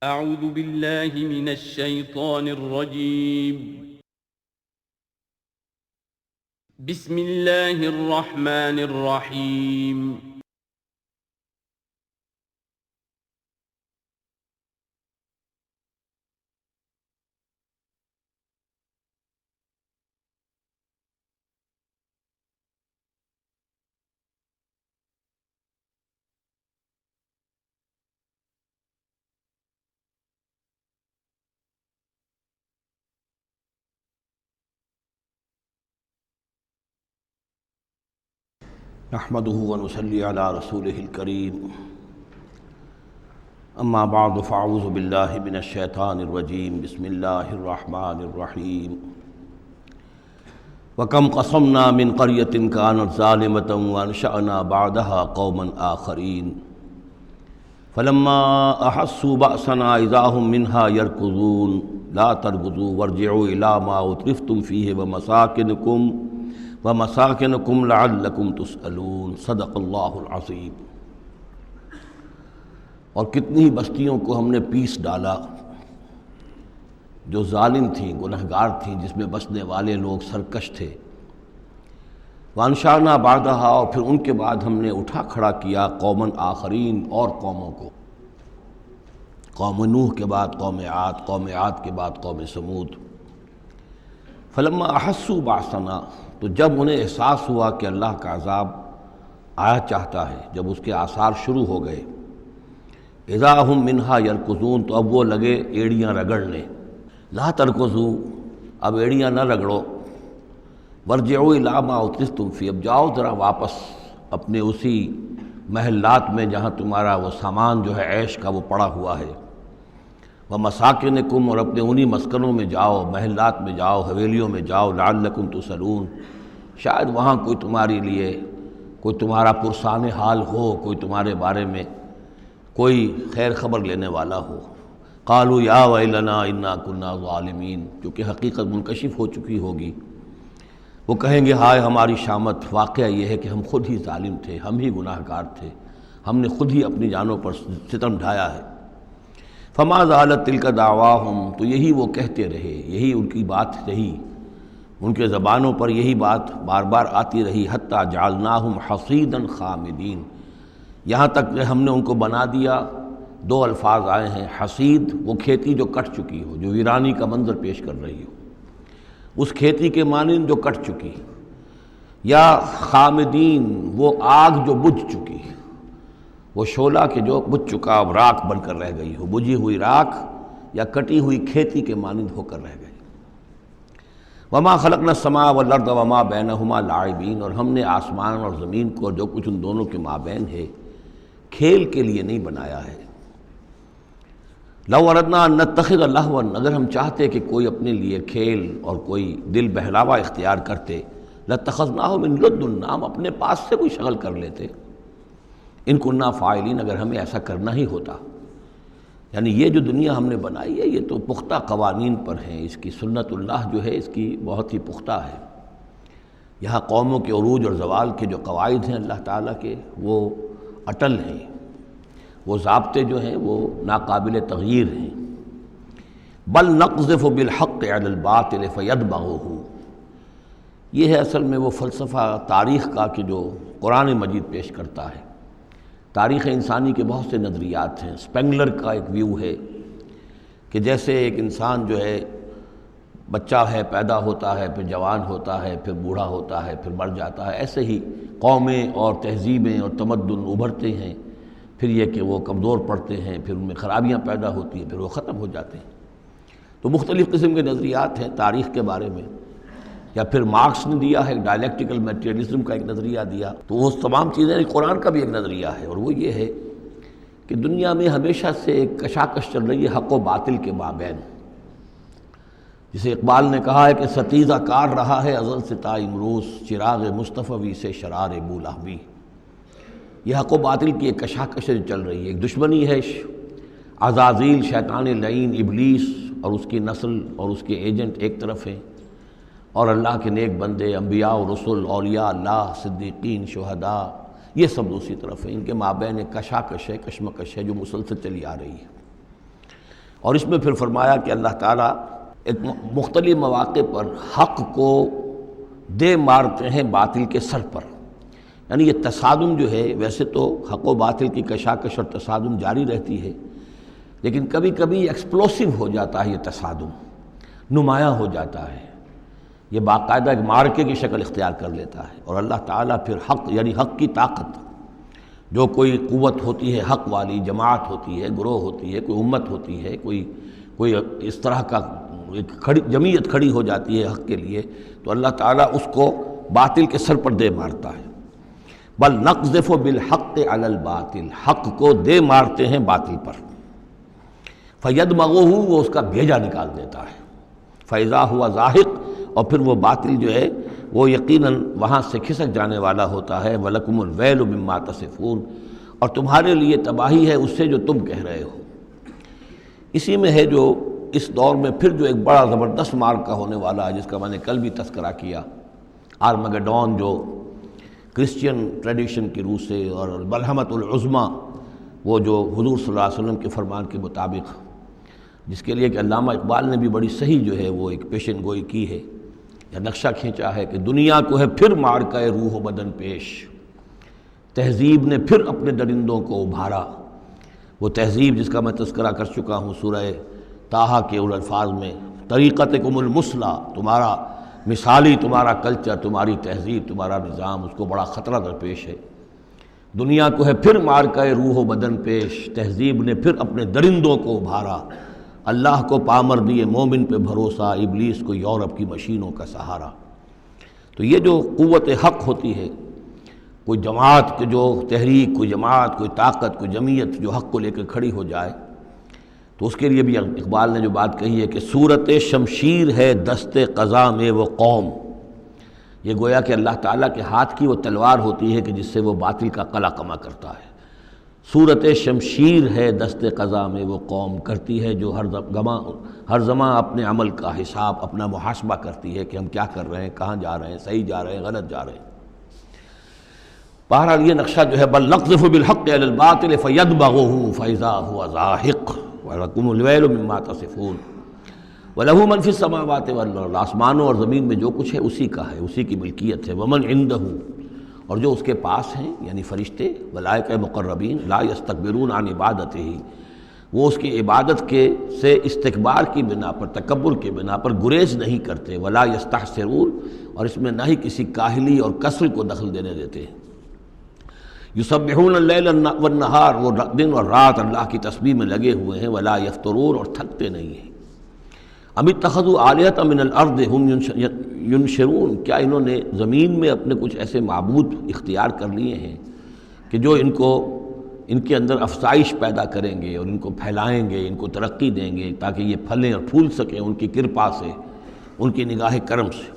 أعوذ بالله من الشيطان الرجيم. بسم الله الرحمن الرحيم. نحمده ونصلي على رسوله الكريم اما بعد فاعوذ بالله من الشیطان الرجیم بسم اللہ الرحمن الرحیم وَكَمْ قَصَمْنَا مِنْ قَرْيَةٍ كَانَتْ ظَالِمَةً وَأَنشَأْنَا بَعْدَهَا قَوْمًا آخَرِينَ فَلَمَّا أَحَسُّوا بَأْسَنَا إِذَا هُمْ مِنْهَا يَرْكُضُونَ لَا تَرْكُضُوا وَارْجِعُوا إِلَى مَا أُتْرِفْتُمْ فِيهِ وَمَسَاكِنُكُمْ لَعَلَّكُمْ تُسْأَلُونَ صدق اللہ العظیم۔ اور کتنی بستیوں کو ہم نے پیس ڈالا جو ظالم تھیں، گنہگار تھیں، جس میں بسنے والے لوگ سرکش تھے۔ وانشانا بعدہا، اور پھر ان کے بعد ہم نے اٹھا کھڑا کیا قومن آخرین، اور قوموں کو، قوم نوح کے بعد قوم عاد، قوم عاد کے بعد قوم سمود۔ فلما احسوا باسنا، تو جب انہیں احساس ہوا کہ اللہ کا عذاب آیا چاہتا ہے، جب اس کے آثار شروع ہو گئے، اذا ہم منہا یرکضون، تو اب وہ لگے ایڑیاں رگڑنے۔ لا ترکضوا، اب ایڑیاں نہ رگڑو، وارجعوا الی ما اترفتم فی، اب جاؤ ذرا واپس اپنے اسی محلات میں جہاں تمہارا وہ سامان جو ہے عیش کا وہ پڑا ہوا ہے۔ وَمَسَاكِنِكُمْ، اور اپنے انہی مسکنوں میں جاؤ، محلات میں جاؤ، حویلیوں میں جاؤ، لعلکم تسألون، شاید وہاں کوئی تمہارے لیے، کوئی تمہارا پرسان حال ہو، کوئی تمہارے بارے میں کوئی خیر خبر لینے والا ہو۔ قالوا یا ویلنا انا کنا ظالمین، کیونکہ حقیقت منکشف ہو چکی ہوگی، وہ کہیں گے ہائے ہماری شامت، واقعہ یہ ہے کہ ہم خود ہی ظالم تھے، ہم ہی گناہ گار تھے، ہم نے خود ہی اپنی جانوں پر ستم ڈھایا ہے۔ فما زالت تلک دعواہم، تو یہی وہ کہتے رہے، یہی ان کی بات رہی، ان کے زبانوں پر یہی بات بار بار آتی رہی، حتی جعلناہم حصیدا خامدین، یہاں تک کہ ہم نے ان کو بنا دیا، دو الفاظ آئے ہیں، حصید وہ کھیتی جو کٹ چکی ہو، جو ویرانی کا منظر پیش کر رہی ہو، اس کھیتی کے مانند جو کٹ چکی، یا خامدین وہ آگ جو بجھ چکی، وہ شعلہ کہ جو بجھ چکا اب راکھ بن کر رہ گئی ہو، بجھی ہوئی راکھ یا کٹی ہوئی کھیتی کے مانند ہو کر رہ گئی۔ وما خلقنا السماء والارض وما بینہما لاعبین، اور ہم نے آسمان اور زمین کو جو کچھ ان دونوں کے مابین ہے کھیل کے لیے نہیں بنایا ہے۔ لو اردنا ان نتخذ لہوا، اگر ہم چاہتے کہ کوئی اپنے لیے کھیل اور کوئی دل بہلاوا اختیار کرتے، لاتخذناہ من لدنا، ہم اپنے پاس سے کوئی شغل کر لیتے، ان کننا فاعلین، اگر ہمیں ایسا کرنا ہی ہوتا۔ یعنی یہ جو دنیا ہم نے بنائی ہے یہ تو پختہ قوانین پر ہیں، اس کی سنت اللہ جو ہے اس کی بہت ہی پختہ ہے۔ یہاں قوموں کے عروج اور زوال کے جو قواعد ہیں اللہ تعالیٰ کے، وہ اٹل ہیں، وہ ضابطے جو ہیں وہ ناقابل تغییر ہیں۔ بل نقذف بالحق علی الباطل فیدمغہ، یہ ہے اصل میں وہ فلسفہ تاریخ کا کہ جو قرآن مجید پیش کرتا ہے۔ تاریخ انسانی کے بہت سے نظریات ہیں۔ اسپینگلر کا ایک ویو ہے کہ جیسے ایک انسان جو ہے بچہ ہے، پیدا ہوتا ہے، پھر جوان ہوتا ہے، پھر بوڑھا ہوتا ہے، پھر مر جاتا ہے، ایسے ہی قومیں اور تہذیبیں اور تمدن ابھرتے ہیں، پھر یہ کہ وہ کمزور پڑتے ہیں، پھر ان میں خرابیاں پیدا ہوتی ہیں، پھر وہ ختم ہو جاتے ہیں۔ تو مختلف قسم کے نظریات ہیں تاریخ کے بارے میں، یا پھر مارکس نے دیا ہے ڈائلیکٹیکل میٹیریلزم کا ایک نظریہ دیا، تو وہ تمام چیزیں قرآن کا بھی ایک نظریہ ہے، اور وہ یہ ہے کہ دنیا میں ہمیشہ سے ایک کشاکش چل رہی ہے حق و باطل کے مابین، جسے اقبال نے کہا ہے کہ ستیزہ کار رہا ہے ازل سے تا امروز، چراغ مصطفی سے شرار بولہبی۔ یہ حق و باطل کی ایک کشاکش چل رہی ہے، ایک دشمنی ہے، عزازیل شیطان لعین ابلیس اور اس کی نسل اور اس کے ایجنٹ ایک طرف ہیں، اور اللہ کے نیک بندے، انبیاء و رسل، اولیاء اللہ، صدیقین، شہداء، یہ سب دوسری طرف ہیں۔ ان کے مابین ایک کشاکش ہے، کشمکش ہے جو مسلسل چلی آ رہی ہے۔ اور اس میں پھر فرمایا کہ اللہ تعالیٰ ایک مختلف مواقع پر حق کو دے مارتے ہیں باطل کے سر پر، یعنی یہ تصادم جو ہے، ویسے تو حق و باطل کی کشاکش اور تصادم جاری رہتی ہے، لیکن کبھی کبھی ایکسپلوسیو ہو جاتا ہے، یہ تصادم نمایاں ہو جاتا ہے، یہ باقاعدہ ایک معرکے کی شکل اختیار کر لیتا ہے، اور اللہ تعالیٰ پھر حق یعنی حق کی طاقت، جو کوئی قوت ہوتی ہے حق والی، جماعت ہوتی ہے، گروہ ہوتی ہے، کوئی امت ہوتی ہے، کوئی اس طرح کا ایک جمعیت کھڑی ہو جاتی ہے حق کے لیے، تو اللہ تعالیٰ اس کو باطل کے سر پر دے مارتا ہے۔ بل نقذف بالحق علی الباطل، حق کو دے مارتے ہیں باطل پر، فیدمغہ، وہ اس کا بھیجا نکال دیتا ہے، فاذا ہوا زاہق، اور پھر وہ باطل جو ہے وہ یقیناً وہاں سے کھسک جانے والا ہوتا ہے، وَلَكُمُ الْوَيْلُ مِمَّا تَصِفُونَ، اور تمہارے لیے تباہی ہے اس سے جو تم کہہ رہے ہو۔ اسی میں ہے جو اس دور میں پھر جو ایک بڑا زبردست معرکہ ہونے والا ہے، جس کا میں نے کل بھی تذکرہ کیا، آرمگڈون، جو کرسچین ٹریڈیشن کی روح سے، اور ملحمۃ العظمیٰ، وہ جو حضور صلی اللہ علیہ وسلم کے فرمان کے مطابق، جس کے لیے کہ علامہ اقبال نے بھی بڑی صحیح جو ہے وہ ایک پیشن گوئی کی ہے یا نقشہ کھینچا ہے کہ دنیا کو ہے پھر معرکہ روح و بدن پیش، تہذیب نے پھر اپنے درندوں کو ابھارا، وہ تہذیب جس کا میں تذکرہ کر چکا ہوں سورہ طٰہٰ کے ان الفاظ میں، طریقتکم المثلیٰ، تمہارا مثالی تمہارا کلچر، تمہاری تہذیب، تمہارا نظام، اس کو بڑا خطرہ درپیش ہے۔ دنیا کو ہے پھر معرکہ روح و بدن پیش، تہذیب نے پھر اپنے درندوں کو ابھارا، اللہ کو پامر دیے مومن پہ بھروسہ، ابلیس کو یورپ کی مشینوں کا سہارا۔ تو یہ جو قوت حق ہوتی ہے، کوئی جماعت کے جو تحریک، کوئی جماعت، کوئی طاقت، کوئی جمعیت جو حق کو لے کے کھڑی ہو جائے، تو اس کے لیے بھی اقبال نے جو بات کہی ہے کہ صورت شمشیر ہے دست قضا میں وہ قوم، یہ گویا کہ اللہ تعالیٰ کے ہاتھ کی وہ تلوار ہوتی ہے کہ جس سے وہ باطل کا قلع کما کرتا ہے۔ صورت شمشیر ہے دست قضا میں وہ قوم، کرتی ہے جو ہر زمان اپنے عمل کا حساب، اپنا محاسبہ کرتی ہے کہ ہم کیا کر رہے ہیں، کہاں جا رہے ہیں، صحیح جا رہے ہیں، غلط جا رہے ہیں۔ بہرحال یہ نقشہ جو ہے بل نقذف بالحق علی الباطل فیدمغہ فاذا هو زاہق وَلَكُمُ الْوَيْلُ مِمَّا تَصِفُونَ وَلَهُ مَنْ فِي السَّمَاوَاتِ وَالْأَرْضِ، آسمانوں اور زمین میں جو کچھ ہے اسی کا ہے، اسی کی ملکیت ہے۔ وَمَنْ عِندَهُ، اور جو اس کے پاس ہیں یعنی فرشتے، ملائکہ مقربین، لا يَسْتَكْبِرُونَ عَنْ عِبَادَتِهِ، وہ اس کی عبادت سے استکبار کی بنا پر، تکبر کی بنا پر گریز نہیں کرتے، وَلَا يَسْتَحْسِرُونَ، اور اس میں نہ ہی کسی کاہلی اور کسل کو دخل دینے دیتے ہیں۔ یسبحون اللیل والنہار، وہ دن اور رات اللہ کی تسبیح میں لگے ہوئے ہیں، ولا یفترون، اور تھکتے نہیں ہیں۔ ام اتخذوا آلہۃ من الارض ہم ینشرون، کیا انہوں نے زمین میں اپنے کچھ ایسے معبود اختیار کر لیے ہیں کہ جو ان کے اندر افزائش پیدا کریں گے اور ان کو پھیلائیں گے، ان کو ترقی دیں گے تاکہ یہ پھلیں اور پھول سکیں ان کی کرپا سے، ان کی نگاہ کرم سے۔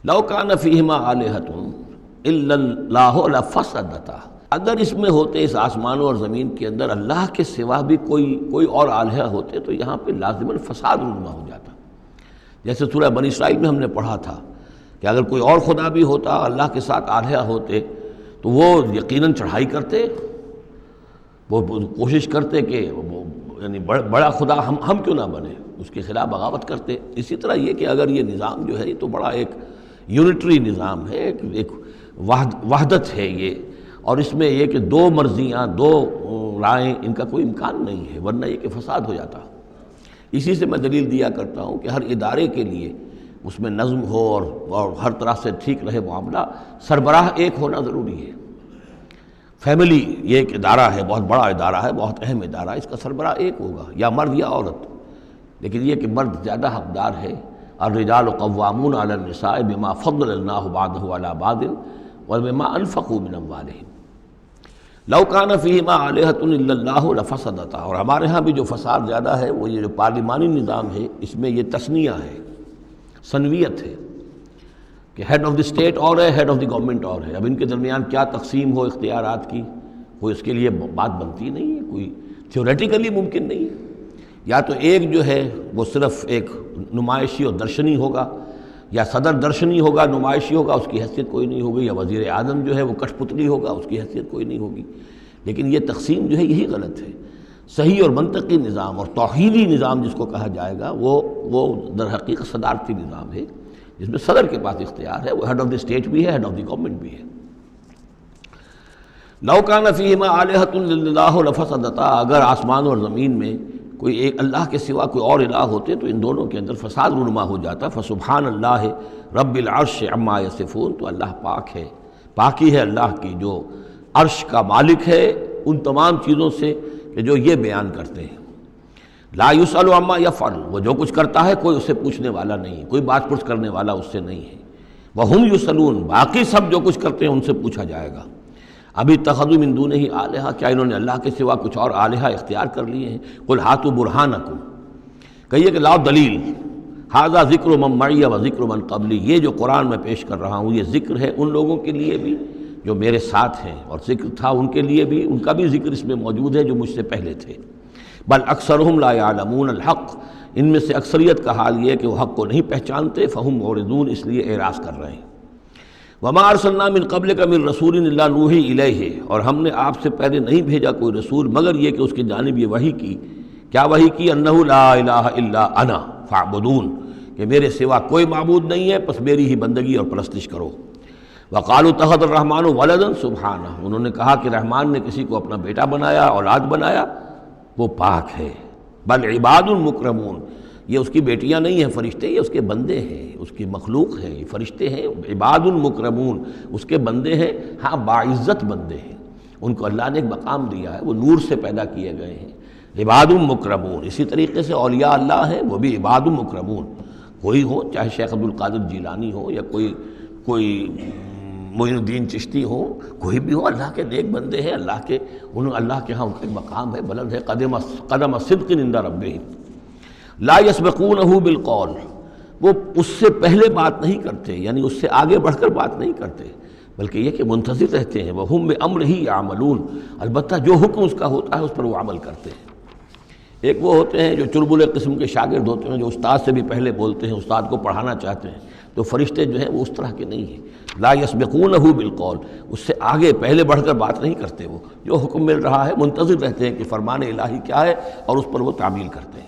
لو کان فیہما آلہۃ الا اللہ لفسدتا، اگر اس میں ہوتے، اس آسمانوں اور زمین کے اندر اللہ کے سوا بھی کوئی اور آلہہ ہوتے تو یہاں پہ لازماً فساد رونما ہو جاتا۔ جیسے سورہ بنی اسرائیل میں ہم نے پڑھا تھا کہ اگر کوئی اور خدا بھی ہوتا، اللہ کے ساتھ آلہہ ہوتے، تو وہ یقیناً چڑھائی کرتے، وہ کوشش کرتے کہ یعنی بڑا خدا ہم کیوں نہ بنے، اس کے خلاف بغاوت کرتے۔ اسی طرح یہ کہ اگر یہ نظام جو ہے یہ تو بڑا ایک یونٹری نظام ہے، ایک وحدت ہے یہ، اور اس میں یہ کہ دو مرضیاں، دو رائیں، ان کا کوئی امکان نہیں ہے، ورنہ یہ کہ فساد ہو جاتا۔ اسی سے میں دلیل دیا کرتا ہوں کہ ہر ادارے کے لیے اس میں نظم ہو اور ہر طرح سے ٹھیک رہے معاملہ، سربراہ ایک ہونا ضروری ہے۔ فیملی یہ ایک ادارہ ہے، بہت بڑا ادارہ ہے، بہت اہم ادارہ ہے، اس کا سربراہ ایک ہوگا، یا مرد یا عورت، لیکن یہ کہ مرد زیادہ حقدار ہے۔ الرجال قوامون علی النساء بما فضل اللہ بعضهم علی بعض وبما انفقوا من اموالهم لو کان فیہما آلہۃ الا اللہ لفسدتا۔ اور ہمارے ہاں بھی جو فساد زیادہ ہے وہ یہ جو پارلیمانی نظام ہے، اس میں یہ تثنیہ ہے، ثنویت ہے کہ ہیڈ آف دی اسٹیٹ اور ہے، ہیڈ آف دی گورنمنٹ اور ہے۔ اب ان کے درمیان کیا تقسیم ہو اختیارات کی، کوئی اس کے لیے بات بنتی نہیں ہے، کوئی تھیوریٹیکلی ممکن نہیں ہے۔ یا تو ایک جو ہے وہ صرف ایک نمائشی اور درشنی ہوگا، یا صدر درشنی ہوگا، نمائشی ہوگا، اس کی حیثیت کوئی نہیں ہوگی، یا وزیر اعظم جو ہے وہ کٹھ پتلی ہوگا، اس کی حیثیت کوئی نہیں ہوگی۔ لیکن یہ تقسیم جو ہے یہی غلط ہے۔ صحیح اور منطقی نظام اور توحیدی نظام جس کو کہا جائے گا وہ در حقیقت صدارتی نظام ہے، جس میں صدر کے پاس اختیار ہے، وہ ہیڈ آف دی اسٹیٹ بھی ہے، ہیڈ آف دی گورنمنٹ بھی ہے۔ لو کان فیہما آلہۃ الا اللہ لفسدتا، اگر آسمان اور زمین میں کوئی ایک اللہ کے سوا کوئی اور الہ ہوتے تو ان دونوں کے اندر فساد رونما ہو جاتا۔ فسبحان اللہ رب العرش عما یصفون، تو اللہ پاک ہے، پاکی ہے اللہ کی جو عرش کا مالک ہے ان تمام چیزوں سے کہ جو یہ بیان کرتے ہیں۔ لا یسأل عما یفعل، وہ جو کچھ کرتا ہے کوئی اس سے پوچھنے والا نہیں، کوئی بات پرس کرنے والا اس سے نہیں ہے۔ وہم یسألون، باقی سب جو کچھ کرتے ہیں ان سے پوچھا جائے گا۔ ابھی اتخذوا من دونہ آلہہ، کیا انہوں نے اللہ کے سوا کچھ اور آلہہ اختیار کر لیے ہیں؟ قل ہاتوا برہانکم، کہیے کہ لاؤ دلیل۔ ھذا ذکر من معی و ذکر من قبلی، یہ جو قرآن میں پیش کر رہا ہوں یہ ذکر ہے ان لوگوں کے لیے بھی جو میرے ساتھ ہیں، اور ذکر تھا ان کے لیے بھی، ان کا بھی ذکر اس میں موجود ہے جو مجھ سے پہلے تھے۔ بل اکثرہم لا یعلمون الحق، ان میں سے اکثریت کا حال یہ ہے کہ وہ حق کو نہیں پہچانتے، فہم معرضون، اس لیے اعراض کر رہے ہیں۔ وما ارسلنا من قبلک من رسول الا نوحی الیہ، اور ہم نے آپ سے پہلے نہیں بھیجا کوئی رسول مگر یہ کہ اس کی جانب یہ وحی کی، کیا وحی کی؟ انہ لا الہ الا انا فاعبدون، کہ میرے سوا کوئی معبود نہیں ہے پس میری ہی بندگی اور پرستش کرو۔ وقالوا اتخذ الرحمن ولدا سبحانہ، انہوں نے کہا کہ رحمان نے کسی کو اپنا بیٹا بنایا، اولاد بنایا، وہ پاک ہے۔ بل عباد مکرمون، یہ اس کی بیٹیاں نہیں ہیں فرشتے، یہ اس کے بندے ہیں، اس کی مخلوق ہیں، یہ فرشتے ہیں، عباد مکرمون، اس کے بندے ہیں، ہاں باعزت بندے ہیں، ان کو اللہ نے ایک مقام دیا ہے، وہ نور سے پیدا کیے گئے ہیں، عباد مکرمون۔ اسی طریقے سے اولیاء اللہ ہیں وہ بھی عباد مکرمون، کوئی ہو چاہے شیخ عبد القادر جیلانی ہو یا کوئی معین الدین چشتی ہو، کوئی بھی ہو، اللہ کے نیک بندے ہیں، اللہ کے ہاں ان کا ایک مقام ہے، بلند ہے، قدم صدق عند ربہم۔ لا یسبقونہ بالقول، وہ اس سے پہلے بات نہیں کرتے، یعنی اس سے آگے بڑھ کر بات نہیں کرتے، بلکہ یہ کہ منتظر رہتے ہیں، وہم بامرہ یعملون، البتہ جو حکم اس کا ہوتا ہے اس پر وہ عمل کرتے ہیں۔ ایک وہ ہوتے ہیں جو چربلے قسم کے شاگرد ہوتے ہیں، جو استاد سے بھی پہلے بولتے ہیں، استاد کو پڑھانا چاہتے ہیں، تو فرشتے جو ہیں وہ اس طرح کے نہیں ہیں۔ لا یسبقونہ بالقول، اس سے آگے پہلے بڑھ کر بات نہیں کرتے، وہ جو حکم مل رہا ہے منتظر رہتے ہیں کہ فرمان الہی کیا ہے اور اس پر وہ تعمیل کرتے ہیں۔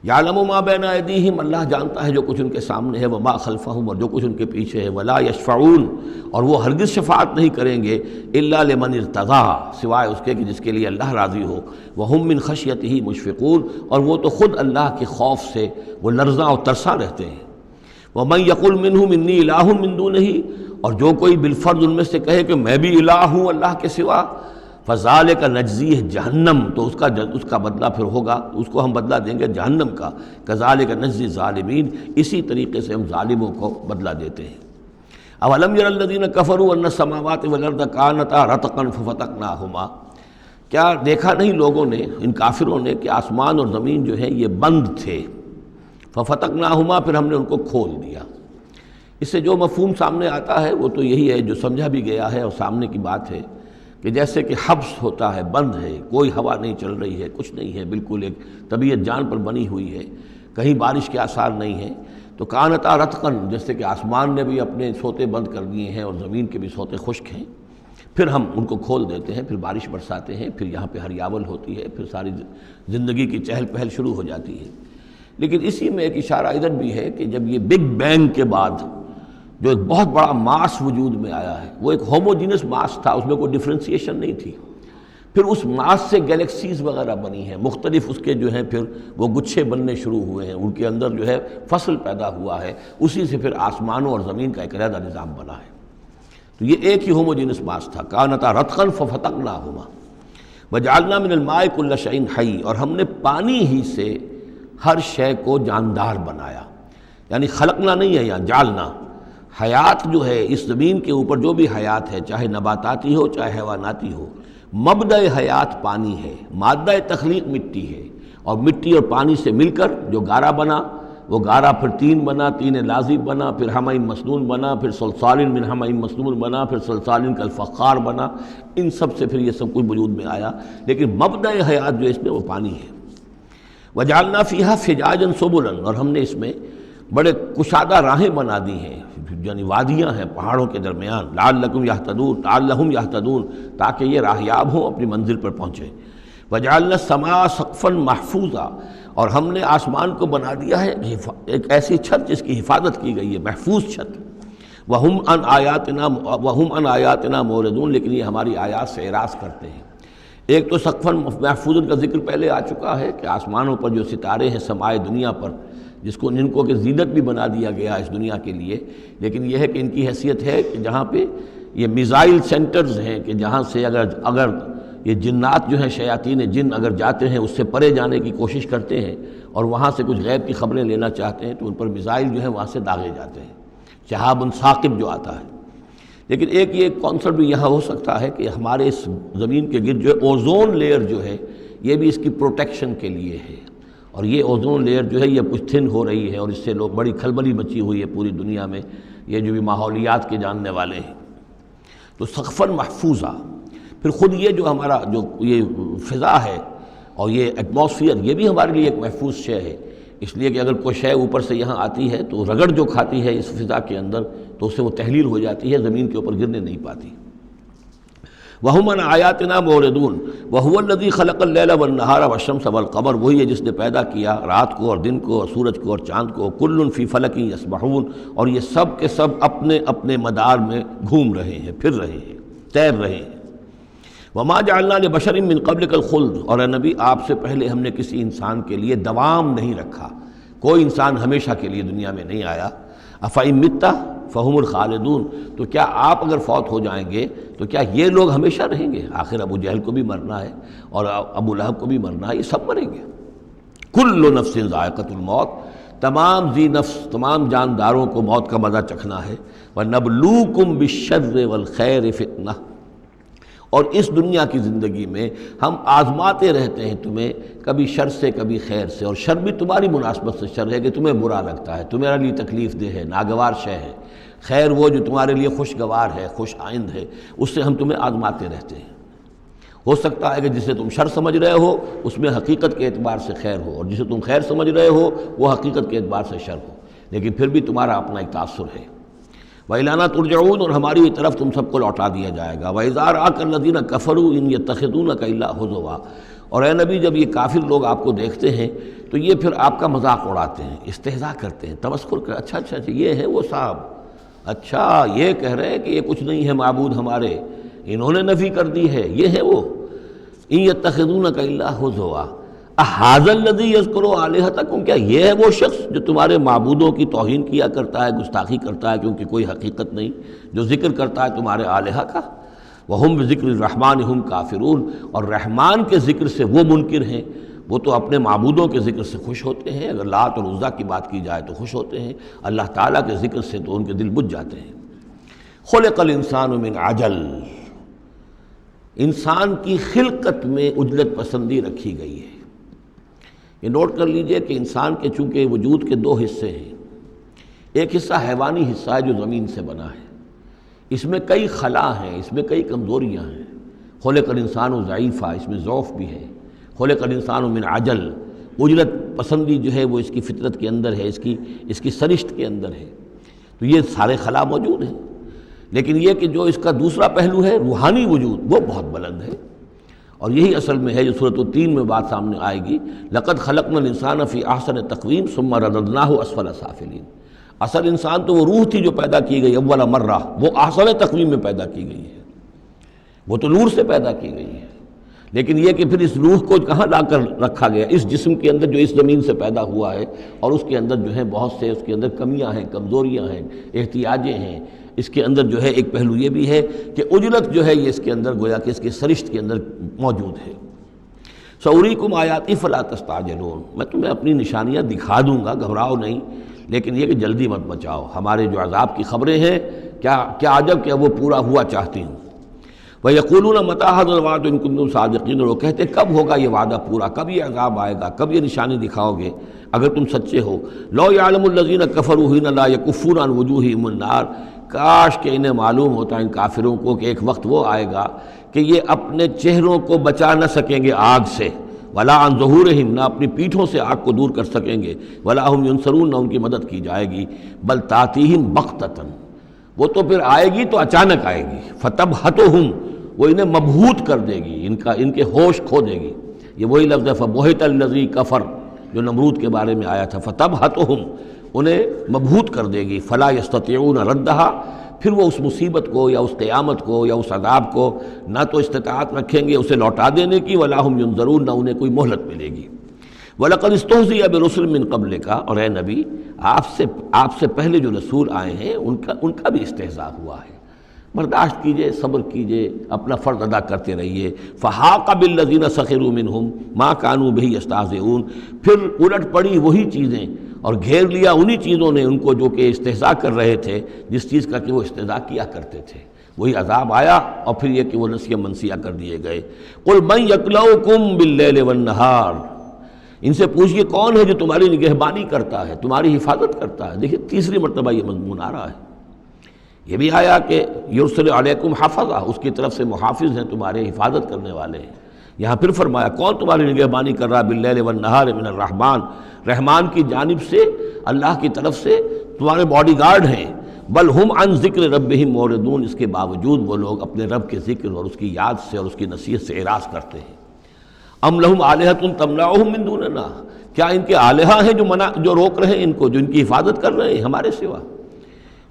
یعلم ما بین ایدیہم، اللہ جانتا ہے جو کچھ ان کے سامنے ہے، وما خلفہم، اور جو کچھ ان کے پیچھے ہے، ولا یشفعون، اور وہ ہرگز شفاعت نہیں کریں گے، الا لمن ارتضی، سوائے اس کے کہ جس کے لیے اللہ راضی ہو، وہم من خشیتہ مشفقون، اور وہ تو خود اللہ کے خوف سے وہ لرزاں اور ترساں رہتے ہیں۔ ومن یقل منہم انی الہ من دونہ، اور جو کوئی بالفرض ان میں سے کہے کہ میں بھی الہ ہوں اللہ کے سوا، فذالک نجزیہ جہنم، تو اس کا بدلہ پھر ہوگا، اس کو ہم بدلہ دیں گے جہنم کا، کذالک نجزی الظالمین، اسی طریقے سے ہم ظالموں کو بدلہ دیتے ہیں۔ اولم یر الذین کفروا ان السماوات والارض کانتا رتقا ففتقناہما، کیا دیکھا نہیں لوگوں نے، ان کافروں نے، کہ آسمان اور زمین جو ہیں یہ بند تھے، ففتقناہما، پھر ہم نے ان کو کھول دیا۔ اس سے جو مفہوم سامنے آتا ہے وہ تو یہی ہے جو سمجھا بھی گیا ہے اور سامنے کی بات ہے کہ جیسے کہ حبس ہوتا ہے، بند ہے، کوئی ہوا نہیں چل رہی ہے، کچھ نہیں ہے، بالکل ایک طبیعت جان پر بنی ہوئی ہے، کہیں بارش کے آثار نہیں ہیں، تو کانتا رتقن، جیسے کہ آسمان نے بھی اپنے سوتے بند کر دیے ہیں اور زمین کے بھی سوتے خشک ہیں، پھر ہم ان کو کھول دیتے ہیں، پھر بارش برساتے ہیں، پھر یہاں پہ ہریاول ہوتی ہے، پھر ساری زندگی کی چہل پہل شروع ہو جاتی ہے۔ لیکن اسی میں ایک اشارہ ادھر بھی ہے کہ جب یہ بگ بینگ کے بعد جو ایک بہت بڑا ماس وجود میں آیا ہے، وہ ایک ہوموجینس ماس تھا، اس میں کوئی ڈفرینسیشن نہیں تھی، پھر اس ماس سے گیلیکسیز وغیرہ بنی ہیں، مختلف اس کے جو ہیں پھر وہ گچھے بننے شروع ہوئے ہیں، ان کے اندر جو ہے فصل پیدا ہوا ہے، اسی سے پھر آسمانوں اور زمین کا ایک علیحدہ نظام بنا ہے۔ تو یہ ایک ہی ہوموجینس ماس تھا، کانتا رتقا ففتقناہما وجعلنا من الماء کل شیء حی، اور ہم نے پانی ہی سے ہر شے کو جاندار بنایا، یعنی خلقنا نہیں ہے یہاں، جعلنا۔ حیات جو ہے اس زمین کے اوپر جو بھی حیات ہے، چاہے نباتاتی ہو چاہے حیواناتی ہو، مبدأ حیات پانی ہے، مادہ تخلیق مٹی ہے، اور مٹی اور پانی سے مل کر جو گارا بنا، وہ گارا پھر تین بنا، تین لازب بنا، پھر حمأ مسنون بنا، پھر صلصال من حمأ مسنون بنا، پھر صلصال کالفخار بنا، ان سب سے پھر یہ سب کچھ وجود میں آیا، لیکن مبدأ حیات جو اس میں وہ پانی ہے۔ وجعلنا فیہا فجاجا سبلا، اور ہم نے اس میں بڑے کشادہ راہیں بنا دی ہیں، یعنی وادیاں ہیں پہاڑوں کے درمیان، لعلہم یہتدون تاکہ یہ راہیاب ہوں، اپنی منزل پر پہنچیں۔ وجعلنا السماء سقفا محفوظا، اور ہم نے آسمان کو بنا دیا ہے ایک ایسی چھت جس کی حفاظت کی گئی ہے، محفوظ چھت۔ وَهُمْ عَنْ آیَاتِنَا مُعْرِضُونَ، لیکن یہ ہماری آیات سے اعراض کرتے ہیں۔ ایک تو سقفاً محفوظ کا ذکر پہلے آ چکا ہے کہ آسمانوں پر جو ستارے ہیں سمائے دنیا پر، جن کو کہ زینت بھی بنا دیا گیا اس دنیا کے لیے، لیکن یہ ہے کہ ان کی حیثیت ہے کہ جہاں پہ یہ میزائل سینٹرز ہیں کہ جہاں سے اگر یہ جنات جو ہیں شیاطین جن اگر جاتے ہیں اس سے پرے جانے کی کوشش کرتے ہیں اور وہاں سے کچھ غیب کی خبریں لینا چاہتے ہیں تو ان پر میزائل جو ہیں وہاں سے داغے جاتے ہیں، شہاب ثاقب جو آتا ہے۔ لیکن ایک یہ کانسیپٹ بھی یہاں ہو سکتا ہے کہ ہمارے اس زمین کے گرد جو اوزون لیئر جو ہے یہ بھی اس کی پروٹیکشن کے لیے ہے، اور یہ اوزون لیئر جو ہے یہ کچھ تھن ہو رہی ہے اور اس سے لوگ بڑی کھلبلی مچی ہوئی ہے پوری دنیا میں، یہ جو بھی ماحولیات کے جاننے والے ہیں۔ تو سقفاً محفوظہ، پھر خود یہ جو ہمارا جو یہ فضا ہے اور یہ ایٹماسفیئر یہ بھی ہمارے لیے ایک محفوظ شے ہے، اس لیے کہ اگر کوئی شے اوپر سے یہاں آتی ہے تو رگڑ جو کھاتی ہے اس فضا کے اندر تو اس سے وہ تحلیل ہو جاتی ہے، زمین کے اوپر گرنے نہیں پاتی۔ وَهُمْ عَنْ آیَاتِنَا مُعْرِضُونَ وَهُوَ الَّذِي خَلَقَ اللَّيْلَ وَالنَّهَارَ وَالشَّمْسَ وَالْقَمَرَ، وہی ہے جس نے پیدا کیا رات کو اور دن کو اور سورج کو اور چاند کو، كُلٌّ فِي فَلَكٍ يَسْبَحُونَ، اور یہ سب کے سب اپنے اپنے مدار میں گھوم رہے ہیں، پھر رہے ہیں، تیر رہے ہیں۔ وَمَا جَعَلْنَا لِبَشَرٍ مِّن قَبْلِكَ الْخُلْدَ، اور اے نبی آپ سے پہلے ہم نے کسی انسان کے لیے دوام نہیں رکھا، کوئی انسان ہمیشہ کے لیے دنیا میں نہیں آیا۔ أَفَإِن مِتَّ فَهُمُ الْخَالِدُونَ، تو کیا آپ اگر فوت ہو جائیں گے تو کیا یہ لوگ ہمیشہ رہیں گے؟ آخر ابو جہل کو بھی مرنا ہے اور ابو لہب کو بھی مرنا ہے، یہ سب مریں گے۔ كُلُّ نَفْسٍ ذَائِقَةُ الْمَوْتِ، تمام ذی نفس تمام جانداروں کو موت کا مزہ چکھنا ہے۔ وَنَبْلُوكُمْ بِالشَّرِّ وَالْخَيْرِ فِتْنَةً، اور اس دنیا کی زندگی میں ہم آزماتے رہتے ہیں تمہیں، کبھی شر سے کبھی خیر سے، اور شر بھی تمہاری مناسبت سے شر ہے کہ تمہیں برا لگتا ہے، تمہارے لیے تکلیف دہ ہے، ناگوار شے ہے، خیر وہ جو تمہارے لیے خوشگوار ہے، خوش آئند ہے، اس سے ہم تمہیں آزماتے رہتے ہیں۔ ہو سکتا ہے کہ جسے تم شر سمجھ رہے ہو اس میں حقیقت کے اعتبار سے خیر ہو، اور جسے تم خیر سمجھ رہے ہو وہ حقیقت کے اعتبار سے شر ہو، لیکن پھر بھی تمہارا اپنا ایک تاثر ہے۔ وَإِلَيْنَا تُرْجَعُونَ، اور ہماری طرف تم سب کو لوٹا دیا جائے گا۔ وَإِذَا رَآكَ الَّذِينَ كَفَرُوا إِن يَتَّخِذُونَكَ إِلَّا هُزُوًا، اور اے نبی جب یہ کافر لوگ آپ کو دیکھتے ہیں تو یہ پھر آپ کا مذاق اڑاتے ہیں، استہزاء کرتے ہیں، تمسخر کرتے ہیں، اچھا یہ ہے وہ صاحب، اچھا یہ کہہ رہے ہیں کہ یہ کچھ نہیں ہے معبود ہمارے، انہوں نے نفی کر دی ہے، یہ ہے وہ۔ إِن يَتَّخِذُونَكَ إِلَّا هُزُوًا أَهَٰذَا الَّذِي يَذْكُرُ آلِهَتَكُمْ، کیا یہ ہے وہ شخص جو تمہارے معبودوں کی توہین کیا کرتا ہے، گستاخی کرتا ہے کیونکہ کوئی حقیقت نہیں، جو ذکر کرتا ہے تمہارے آلہہ کا۔ وَهُمْ بِذِكْرِ الرَّحْمَٰنِ هُمْ كَافِرُونَ، اور رحمان کے ذکر سے وہ منکر ہیں، وہ تو اپنے معبودوں کے ذکر سے خوش ہوتے ہیں، اگر لات اور عزیٰ کی بات کی جائے تو خوش ہوتے ہیں، اللہ تعالیٰ کے ذکر سے تو ان کے دل بجھ جاتے ہیں۔ خُلِقَ الْإِنسَانُ مِنْ عَجَلٍ، انسان کی خلقت میں عجلت پسندی رکھی گئی ہے۔ یہ نوٹ کر لیجئے کہ انسان کے چونکہ وجود کے دو حصے ہیں، ایک حصہ حیوانی حصہ ہے جو زمین سے بنا ہے، اس میں کئی خلا ہیں، اس میں کئی کمزوریاں ہیں۔ خلق الانسان ضعیفا، اس میں ضعف بھی ہے۔ خلق الانسان من عجل، عجلت پسندی جو ہے وہ اس کی فطرت کے اندر ہے، اس کی سرشت کے اندر ہے، تو یہ سارے خلا موجود ہیں۔ لیکن یہ کہ جو اس کا دوسرا پہلو ہے روحانی وجود، وہ بہت بلند ہے، اور یہی اصل میں ہے جو سورۃ التین میں بات سامنے آئے گی، لقد خلقنا الانسان فی احسن تقویم ثم رددناہ اسفل سافلین۔ اصل انسان تو وہ روح تھی جو پیدا کی گئی اول مرہ، وہ احسن تقویم میں پیدا کی گئی ہے، وہ تو نور سے پیدا کی گئی ہے، لیکن یہ کہ پھر اس روح کو کہاں لا کر رکھا گیا، اس جسم کے اندر جو اس زمین سے پیدا ہوا ہے، اور اس کے اندر جو ہے بہت سے اس کے اندر کمیاں ہیں، کمزوریاں ہیں، احتیاجیں ہیں۔ اس کے اندر جو ہے ایک پہلو یہ بھی ہے کہ عجلت جو ہے یہ اس کے اندر گویا کہ اس کے سرشت کے اندر موجود ہے۔ سأریکم آیاتی فلا تستعجلون، میں تمہیں اپنی نشانیاں دکھا دوں گا، گھبراؤ نہیں، لیکن یہ کہ جلدی مت بچاؤ، ہمارے جو عذاب کی خبریں ہیں کیا عجب کہ وہ پورا ہوا چاہتی ہوں۔ وَيَقُولُونَ مَتَىٰ هَٰذَا الْوَعْدُ إِن كُنتُمْ صَادِقِينَ، اور وہ کہتے کب ہوگا یہ وعدہ پورا، کب یہ عذاب آئے گا، کب یہ نشانی دکھاؤ گے اگر تم سچے ہو۔ لَوْ يَعْلَمُ الَّذِينَ كَفَرُوا حِينَ لَا يَكُفُّونَ عَنْ وُجُوهِهِمُ النَّارَ، کاش کہ انہیں معلوم ہوتا ان کافروں کو کہ ایک وقت وہ آئے گا کہ یہ اپنے چہروں کو بچا نہ سکیں گے آگ سے، وَلَا عَنْ ظُهُورِهِمْ، نہ اپنی پیٹھوں سے آگ کو دور کر سکیں گے، وَلَا هُمْ يُنصَرُونَ، نہ ان کی مدد کی جائے گی، بل تَأْتِيهِمْ بَغْتَةً، وہ تو پھر آئے گی تو اچانک آئے گی، فَتَبْهَتُهُمْ، وہ انہیں مبہوت کر دے گی، ان کے ہوش کھو دے گی۔ یہ وہی لفظ ہے فبہت الذی کفر جو نمرود کے بارے میں آیا تھا، فتبہتہم انہیں مبہوت کر دے گی، فلا یستطیعون ردہا پھر وہ اس مصیبت کو یا اس قیامت کو یا اس عذاب کو نہ تو استطاعت رکھیں گے اسے لوٹا دینے کی، ولا ہم ینظرون نہ انہیں کوئی مہلت ملے گی۔ وَلَقَدِ اسْتُهْزِئَ بِرُسُلٍ مِّن قَبْلِكَ اور اے نبی آپ سے پہلے جو رسول آئے ہیں ان کا بھی استہزاء ہوا ہے، برداشت کیجئے، صبر کیجئے، اپنا فرض ادا کرتے رہیے۔ فَحَاقَ بِالَّذِينَ سَخِرُوا مِنْهُمْ مَا كَانُوا بِهِ يَسْتَهْزِئُونَ پھر الٹ پڑی وہی چیزیں اور گھیر لیا انہی چیزوں نے ان کو جو کہ استہزاء کر رہے تھے، جس چیز کا کہ وہ استہزاء کیا کرتے تھے، وہی عذاب آیا اور پھر یہ کہ وہ نسیہ منسیہ کر دیے گئے۔ قُلْ مَن يَكْلَؤُكُمْ بِاللَّيْلِ وَالنَّهَارِ ان سے پوچھئے کون ہے جو تمہاری نگہبانی کرتا ہے، تمہاری حفاظت کرتا ہے۔ دیکھیے تیسری مرتبہ یہ مضمون آ رہا ہے، یہ بھی آیا کہ یرسل علیکم حفظہ اس کی طرف سے محافظ ہیں، تمہارے حفاظت کرنے والے ہیں۔ یہاں پھر فرمایا کون تمہاری نگہبانی کر رہا ہے، باللیل والنہار من الرحمن رحمان کی جانب سے، اللہ کی طرف سے تمہارے باڈی گارڈ ہیں۔ بل ہم عن ذکر ربہم موردون اس کے باوجود وہ لوگ اپنے رب کے ذکر اور اس کی یاد سے اور اس کی نصیحت سے اعراض کرتے ہیں۔ ام لہم آلہۃ تمنعہم من دوننا کیا ان کے آلہہ ہیں جو روک رہے ہیں ان کو، جو ان کی حفاظت کر رہے ہیں ہمارے سوا؟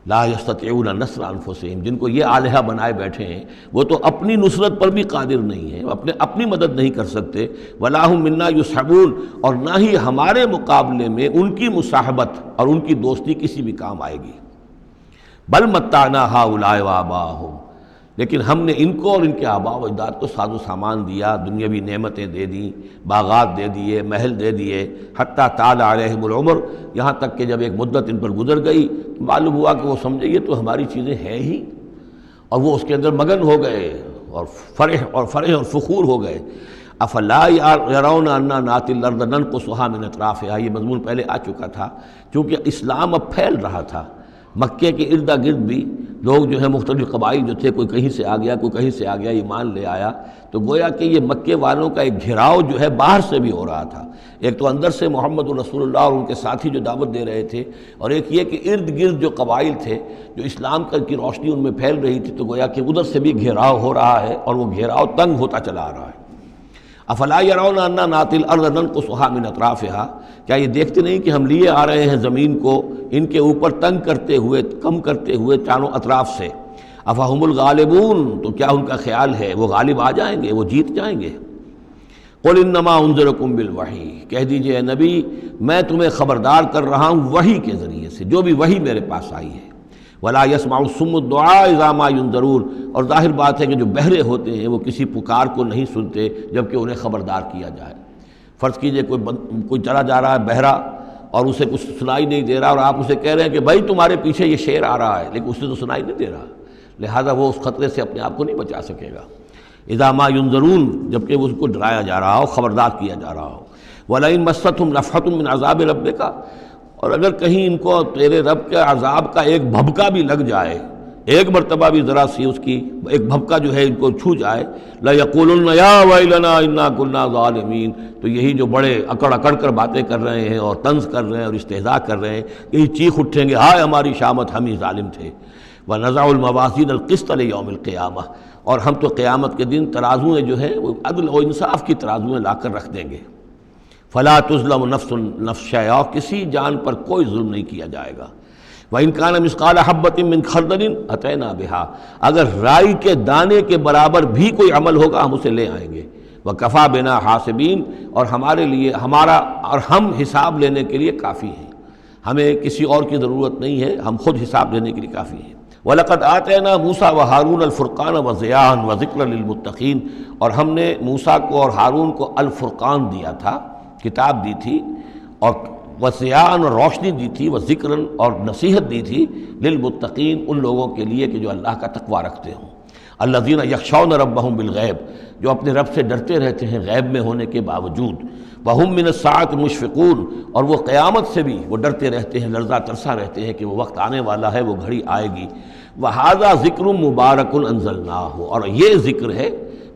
لا یستطیعون نصر انفسہم جن کو یہ آلہہ بنائے بیٹھے ہیں وہ تو اپنی نصرت پر بھی قادر نہیں ہیں، اپنی مدد نہیں کر سکتے۔ ولا ہم منا یصحبون اور نہ ہی ہمارے مقابلے میں ان کی مصاحبت اور ان کی دوستی کسی بھی کام آئے گی۔ بل متعنا ہؤلاء وآباءہم لیکن ہم نے ان کو اور ان کے آباء و اجداد کو ساز و سامان دیا، دنیاوی نعمتیں دے دیں، باغات دے دیے، محل دے دیے، حتیٰ طال علیہم العمر یہاں تک کہ جب ایک مدت ان پر گزر گئی معلوم ہوا کہ وہ سمجھے یہ تو ہماری چیزیں ہیں ہی، اور وہ اس کے اندر مگن ہو گئے اور فرح اور فخور ہو گئے۔ افلا یرون انا ناتی الارض ننقصها من اطرافها یہ مضمون پہلے آ چکا تھا، چونکہ اسلام اب پھیل رہا تھا، مکے کے ارد گرد بھی لوگ جو ہیں مختلف قبائل جو تھے، کوئی کہیں سے آ گیا کوئی کہیں سے آ گیا، ایمان لے آیا، تو گویا کہ یہ مکے والوں کا ایک گھیراؤ جو ہے باہر سے بھی ہو رہا تھا، ایک تو اندر سے محمد رسول اللہ اور ان کے ساتھی جو دعوت دے رہے تھے، اور ایک یہ کہ ارد گرد جو قبائل تھے جو اسلام کی روشنی ان میں پھیل رہی تھی، تو گویا کہ ادھر سے بھی گھیراؤ ہو رہا ہے اور وہ گھیراؤ تنگ ہوتا چلا آ رہا ہے۔ افلا یرون انا ناتی الارض ننقصها من اطرافها کیا یہ دیکھتے نہیں کہ ہم لیے آ رہے ہیں زمین کو ان کے اوپر تنگ کرتے ہوئے، کم کرتے ہوئے چاروں اطراف سے۔ افہم الغالبون تو کیا ان کا خیال ہے وہ غالب آ جائیں گے، وہ جیت جائیں گے؟ قل انما انذرکم بالوحی کہہ دیجئے اے نبی میں تمہیں خبردار کر رہا ہوں وحی کے ذریعے سے، جو بھی وحی میرے پاس آئی ہے۔ ولا يسمع الصم الدعاء اذا ما ينذرون اور ظاہر بات ہے کہ جو بہرے ہوتے ہیں وہ کسی پکار کو نہیں سنتے جبکہ انہیں خبردار کیا جائے۔ فرض کیجئے کوئی چلا جا رہا ہے بہرا اور اسے کچھ سنائی نہیں دے رہا، اور آپ اسے کہہ رہے ہیں کہ بھائی تمہارے پیچھے یہ شیر آ رہا ہے، لیکن اسے تو سنائی نہیں دے رہا، لہذا وہ اس خطرے سے اپنے آپ کو نہیں بچا سکے گا۔ اذا ما ينذرون جبکہ اس کو ڈرایا جا رہا ہو، خبردار کیا جا رہا ہو۔ ولئن مستهم نفحة من عذاب ربك اور اگر کہیں ان کو تیرے رب کے عذاب کا ایک بھبکا بھی لگ جائے، ایک مرتبہ بھی ذرا سی اس کی ایک بھبکا جو ہے ان کو چھو جائے، لَيَقُولُنَّ يَا وَيْلَنَا إِنَّا كُنَّا ظَالِمِينَ تو یہی جو بڑے اکڑ اکڑ کر باتیں کر رہے ہیں اور طنز کر رہے ہیں اور استہزاء کر رہے ہیں، یہی چیخ اٹھیں گے ہائے ہماری شامت، ہم ہی ظالم تھے۔ وَنَضَعُ الْمَوَازِينَ الْقِسْطَ لِيَوْمِ الْقِيَامَةِ اور ہم تو قیامت کے دن ترازویں جو ہیں وہ عدل و انصاف کی ترازویں لا کر رکھ دیں گے۔ فلا تظلم نفس شیئا کسی جان پر کوئی ظلم نہیں کیا جائے گا۔ وَإِنْ كَانَ مِثْقَالَ حَبَّةٍ مِّنْ خَرْدَلٍ أَتَيْنَا بِهَا اگر رائی کے دانے کے برابر بھی کوئی عمل ہوگا ہم اسے لے آئیں گے۔ وَكَفَى بِنَا حَاسِبِينَ اور ہمارے لیے ہم حساب لینے کے لیے کافی ہیں، ہمیں کسی اور کی ضرورت نہیں ہے، ہم خود حساب لینے کے لیے کافی ہیں۔ وَلَقَدْ آتَيْنَا مُوسَىٰ وَهَارُونَ الْفُرْقَانَ وَضِيَاءً وَذِكْرًا لِلْمُتَّقِينَ اور ہم نے موسیٰ کو اور ہارون کو الفرقان دیا تھا، کتاب دی تھی، اور وضیاءً اور روشنی دی تھی، وذکراً اور نصیحت دی تھی، للمتقین ان لوگوں کے لیے کہ جو اللہ کا تقوی رکھتے ہوں۔ الذین یخشون ربہم بالغیب جو اپنے رب سے ڈرتے رہتے ہیں غیب میں ہونے کے باوجود۔ وہم من الساعۃ مشفقون اور وہ قیامت سے بھی وہ ڈرتے رہتے ہیں، لرزہ ترسا رہتے ہیں کہ وہ وقت آنے والا ہے، وہ گھڑی آئے گی۔ وہذا ذکر مبارک انزلناہ اور یہ ذکر ہے،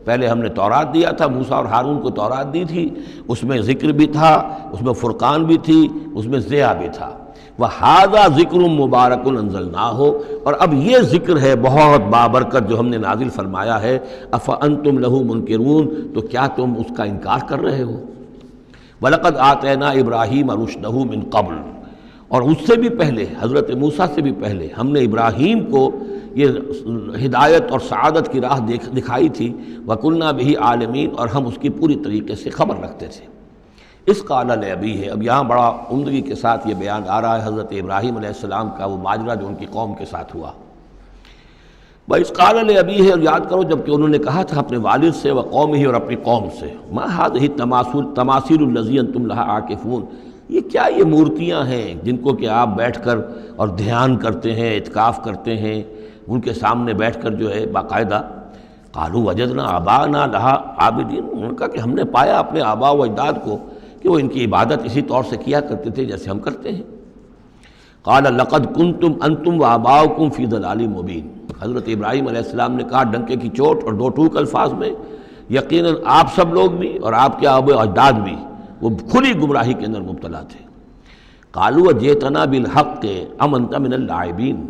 پہلے ہم نے تورات دیا تھا، موسیٰ اور ہارون کو تورات دی تھی، اس میں ذکر بھی تھا، اس میں فرقان بھی تھی، اس میں ضیاء بھی تھا۔ وَهَذَا ذِكْرٌ مُبَارَكٌ أَنزَلْنَاهُ، اور اب یہ ذکر ہے بہت بابرکت جو ہم نے نازل فرمایا ہے، أَفَأَنْتُمْ لَهُ مُنْكِرُونَ، تو کیا تم اس کا انکار کر رہے ہو؟ وَلَقَدْ آتَيْنَا إِبْرَاهِيمَ رُشْدَهُ مِنْ قَبْلُ، اور اس سے بھی پہلے حضرت موسیٰ سے بھی پہلے ہم نے ابراہیم کو یہ ہدایت اور سعادت کی راہ دکھائی تھی، وَكُنَّا بِهِ عَالِمِينَ، اور ہم اس کی پوری طریقے سے خبر رکھتے تھے۔ اس قال لأبیہ، اب یہاں بڑا عمدگی کے ساتھ یہ بیان آ رہا ہے حضرت ابراہیم علیہ السلام کا وہ ماجرا جو ان کی قوم کے ساتھ ہوا۔ وَإِذْ قَالَ لِأَبِيهِ، اور یاد کرو جب کہ انہوں نے کہا تھا اپنے والد سے، وَقَوْمِهِ، اور اپنی قوم سے، مَا هَذِهِ التَّمَاثِيلُ الَّتِي أَنْتُمْ لَهَا عَاكِفُونَ، یہ کیا یہ مورتیاں ہیں جن کو کہ آپ بیٹھ کر اور دھیان کرتے ہیں، اعتکاف کرتے ہیں، ان کے سامنے بیٹھ کر جو ہے باقاعدہ۔ قَالُوا وَجَدْنَا آبَاءَنَا لَهَا عَابِدِينَ، انہوں نے کہا کہ ہم نے پایا اپنے آباء و اجداد کو کہ وہ ان کی عبادت اسی طور سے کیا کرتے تھے جیسے ہم کرتے ہیں۔ قال لقد کنتم انتم وآباؤکم فی ضلال مبین، حضرت ابراہیم علیہ السلام نے کہا ڈنکے کی چوٹ اور دو ٹوک الفاظ میں، یقیناً آپ سب لوگ بھی اور آپ کے آباء و اجداد بھی وہ کھلی گمراہی کے اندر مبتلا تھے۔ قالوا جئتنا بالحق ام انت من اللاعبین،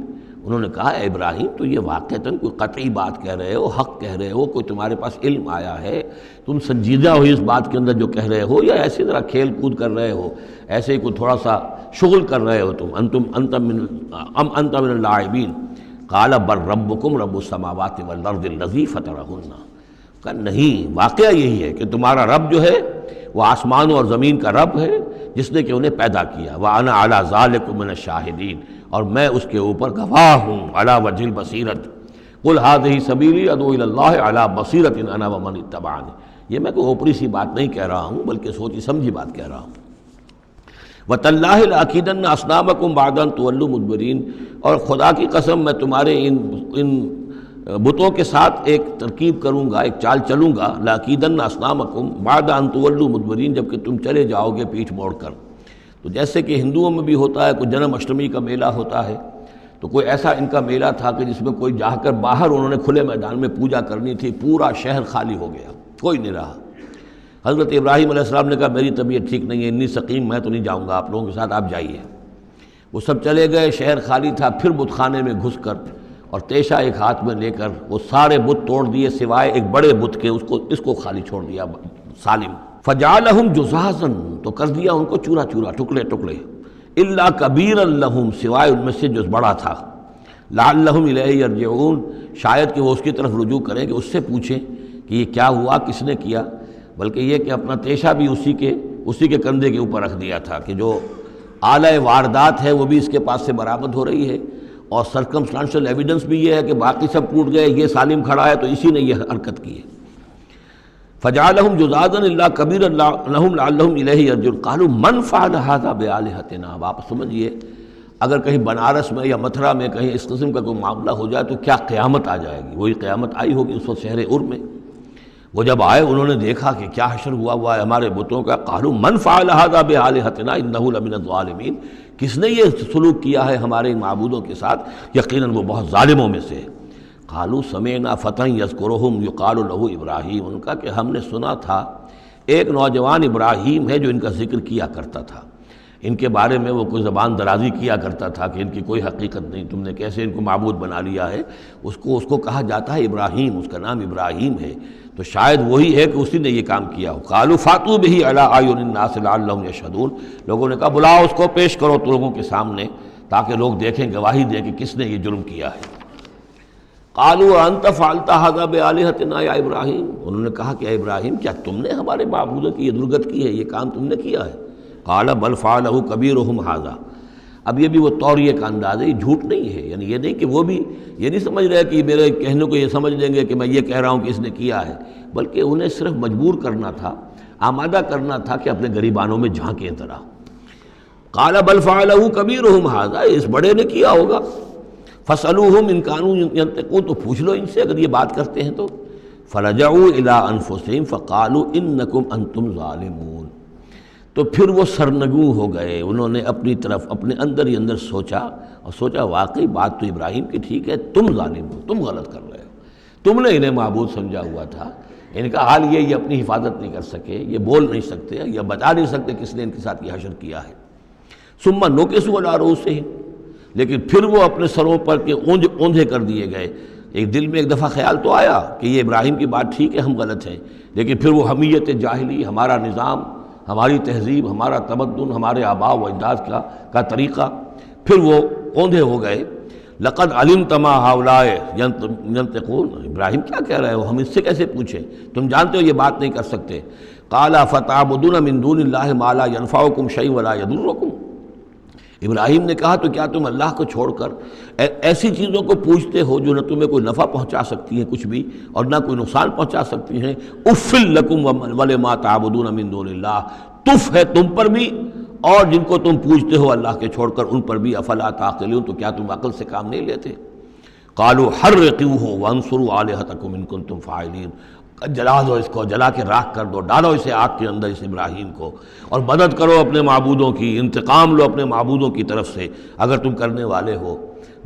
انہوں نے کہا اے ابراہیم تو یہ واقعتاً کوئی قطعی بات کہہ رہے ہو، حق کہہ رہے ہو، کوئی تمہارے پاس علم آیا ہے، تم سنجیدہ ہو اس بات کے اندر جو کہہ رہے ہو، یا ایسے ذرا کھیل کود کر رہے ہو، ایسے ہی کوئی تھوڑا سا شغل کر رہے ہو تم؟ انت من اللاعبین۔ قال بل ربکم رب السماوات والارض الذی فطرہن، کہ نہیں، واقعہ یہی ہے کہ تمہارا رب جو ہے وہ آسمانوں اور زمین کا رب ہے جس نے کہ انہیں پیدا کیا، وَأَنَا عَلَىٰ ذَلِكُم مِّنَ الشَّاهِدِينَ، اور میں اس کے اوپر گواہ ہوں، عَلَىٰ وَجْهِ الْبَصِيرَةِ قُلْ هَٰذِهِ سَبِيلِي أَدْعُو إِلَى اللَّهِ عَلَىٰ بَصِيرَةٍ أَنَا وَمَنِ اتَّبَعَنِي، یہ میں کوئی اوپری سی بات نہیں کہہ رہا ہوں بلکہ سوچی سمجھی بات کہہ رہا ہوں۔ وَتَاللَّهِ لَأَكِيدَنَّ أَصْنَامَكُمْ بَعْدَ أَن تُوَلُّوا مُدْبِرِينَ، اور خدا کی قسم میں تمہارے ان بتوں کے ساتھ ایک ترکیب کروں گا، ایک چال چلوں گا، لَأَكِيدَنَّ أَصْنَامَكُمْ بَعْدَ أَن تُوَلُّوا مُدْبِرِينَ، جب کہ تم چلے جاؤ گے پیٹھ موڑ کر۔ تو جیسے کہ ہندوؤں میں بھی ہوتا ہے، کوئی جنم اشٹمی کا میلہ ہوتا ہے، تو کوئی ایسا ان کا میلہ تھا کہ جس میں کوئی جا کر باہر انہوں نے کھلے میدان میں پوجا کرنی تھی، پورا شہر خالی ہو گیا، کوئی نہیں رہا۔ حضرت ابراہیم علیہ السلام نے کہا میری طبیعت ٹھیک نہیں ہے، انی سقیم، میں تو نہیں جاؤں گا آپ لوگوں کے ساتھ، آپ جائیے۔ وہ سب چلے گئے، شہر خالی تھا، پھر بت خانے میں گھس کر اور تیشا ایک ہاتھ میں لے کر وہ سارے بت توڑ دیے سوائے ایک بڑے بت کے، اس کو خالی چھوڑ دیا سالم۔ فجعلہم جزازا، تو کر دیا ان کو چورا چورا، ٹکڑے ٹکڑے، الا کبیرا لہم، سوائے ان میں سے جو بڑا تھا، لعلہم الیہ یرجعون، شاید کہ وہ اس کی طرف رجوع کریں، کہ اس سے پوچھیں کہ یہ کیا ہوا، کس نے کیا، بلکہ یہ کہ اپنا تیشا بھی اسی کے کندھے کے اوپر رکھ دیا تھا کہ جو آلہ واردات ہے وہ بھی اس کے پاس سے برآمد ہو رہی ہے، اور سرکمسٹانشل ایویڈنس بھی یہ ہے کہ باقی سب ٹوٹ گئے، یہ سالم کھڑا ہے تو اسی نے یہ حرکت کی ہے۔ فجعلہم جزازا الا کبیرا لہم لعلہم الیہ یرجعون قالوا من فعل ھذا بآلہتنا، اب آپ سمجھیے اگر کہیں بنارس میں یا متھرا میں کہیں اس قسم کا کوئی معاملہ ہو جائے تو کیا قیامت آ جائے گی۔ وہی قیامت آئی ہوگی اس وقت شہر ار میں۔ وہ جب آئے انہوں نے دیکھا کہ کیا حشر ہوا ہے ہمارے بتوں کا، قالوا من فعل ھذا بآلہتنا انہ لمن الظالمین، کس نے یہ سلوک کیا ہے ہمارے ان معبودوں کے ساتھ، یقیناً وہ بہت ظالموں میں سے۔ قالوا سمعنا فتى یذکرہم یقال لہ ابراہیم، ان کا کہ ہم نے سنا تھا ایک نوجوان ابراہیم ہے جو ان کا ذکر کیا کرتا تھا، ان کے بارے میں وہ کوئی زبان درازی کیا کرتا تھا کہ ان کی کوئی حقیقت نہیں، تم نے کیسے ان کو معبود بنا لیا ہے۔ اس کو کہا جاتا ہے ابراہیم، اس کا نام ابراہیم ہے، تو شاید وہی ہے کہ اسی نے یہ کام کیا ہو۔ قالوا فاتوا بہ علی اعین الناس لعلہم یشہدون، لوگوں نے کہا بلاؤ اس کو، پیش کرو تو لوگوں کے سامنے تاکہ لوگ دیکھیں، گواہی دیں کہ کس نے یہ جرم کیا ہے۔ قالوا انت فعلت ھذا بآلہتنا یا ابراہیم، انہوں نے کہا کہ اے ابراہیم کیا تم نے ہمارے معبودوں کی یہ درگت کی ہے، یہ کام تم نے کیا ہے؟ قال بل فعلہ کبیرہم ھذا، اب یہ بھی وہ توریہ کا انداز ہے، یہ جھوٹ نہیں ہے، یعنی یہ نہیں کہ وہ بھی یہ نہیں سمجھ رہے کہ میرے کہنے کو یہ سمجھ لیں گے کہ میں یہ کہہ رہا ہوں کہ اس نے کیا ہے، بلکہ انہیں صرف مجبور کرنا تھا، آمادہ کرنا تھا کہ اپنے گریبانوں میں جھانکیں ذرا۔ قال بل فعلہ کبیرہم ھذا، اس بڑے نے کیا ہوگا، فاسألوہم ان کانوا ینطقون، تو پوچھ لو ان سے اگر یہ بات کرتے ہیں تو۔ فرجعوا الی انفسہم فقالوا انکم انتم ظالمون، تو پھر وہ سرنگوں ہو گئے، انہوں نے اپنی طرف اپنے اندر ہی اندر سوچا، اور سوچا واقعی بات تو ابراہیم کی ٹھیک ہے، تم ظالم ہو، تم غلط کر رہے ہو، تم نے انہیں معبود سمجھا ہوا تھا۔ ان کا حال یہ اپنی حفاظت نہیں کر سکے، یہ بول نہیں سکتے، یا بتا نہیں سکتے کس نے ان کے ساتھ یہ حشر کیا ہے۔ ثم نکسوا علی رؤوسہم، لیکن پھر وہ اپنے سروں پر کے اوندھے کر دیے گئے۔ ایک دل میں ایک دفعہ خیال تو آیا کہ یہ ابراہیم کی بات ٹھیک ہے، ہم غلط ہیں، لیکن پھر وہ حمیت جاہلی، ہمارا نظام، ہماری تہذیب، ہمارا تمدن، ہمارے آباء و اجداد کا طریقہ، پھر وہ اوندھے ہو گئے۔ لقد علمت ما ہؤلاء ینطقون، ابراہیم کیا کہہ رہے ہو، ہم اس سے کیسے پوچھیں، تم جانتے ہو یہ بات نہیں کر سکتے۔ قال فتعبدون من دون اللہ ما لا ينفعکم شیئا ولا یضرکم، ابراہیم نے کہا تو کیا تم اللہ کو چھوڑ کر ایسی چیزوں کو پوچھتے ہو جو نہ تمہیں کوئی نفع پہنچا سکتی ہیں کچھ بھی، اور نہ کوئی نقصان پہنچا سکتی ہیں؟ اف لکم ولما تعبدون من دون اللہ، تف ہے تم پر بھی اور جن کو تم پوچھتے ہو اللہ کے چھوڑ کر ان پر بھی، افلا تعقلون، تو کیا تم عقل سے کام نہیں لیتے؟ قالوا حرقوه وانصروا آلہتکم ان کنتم فاعلین، جلا دو اس کو، جلا کے راکھ کر دو، ڈالو اسے آگ کے اندر اس ابراہیم کو، اور مدد کرو اپنے معبودوں کی، انتقام لو اپنے معبودوں کی طرف سے اگر تم کرنے والے ہو۔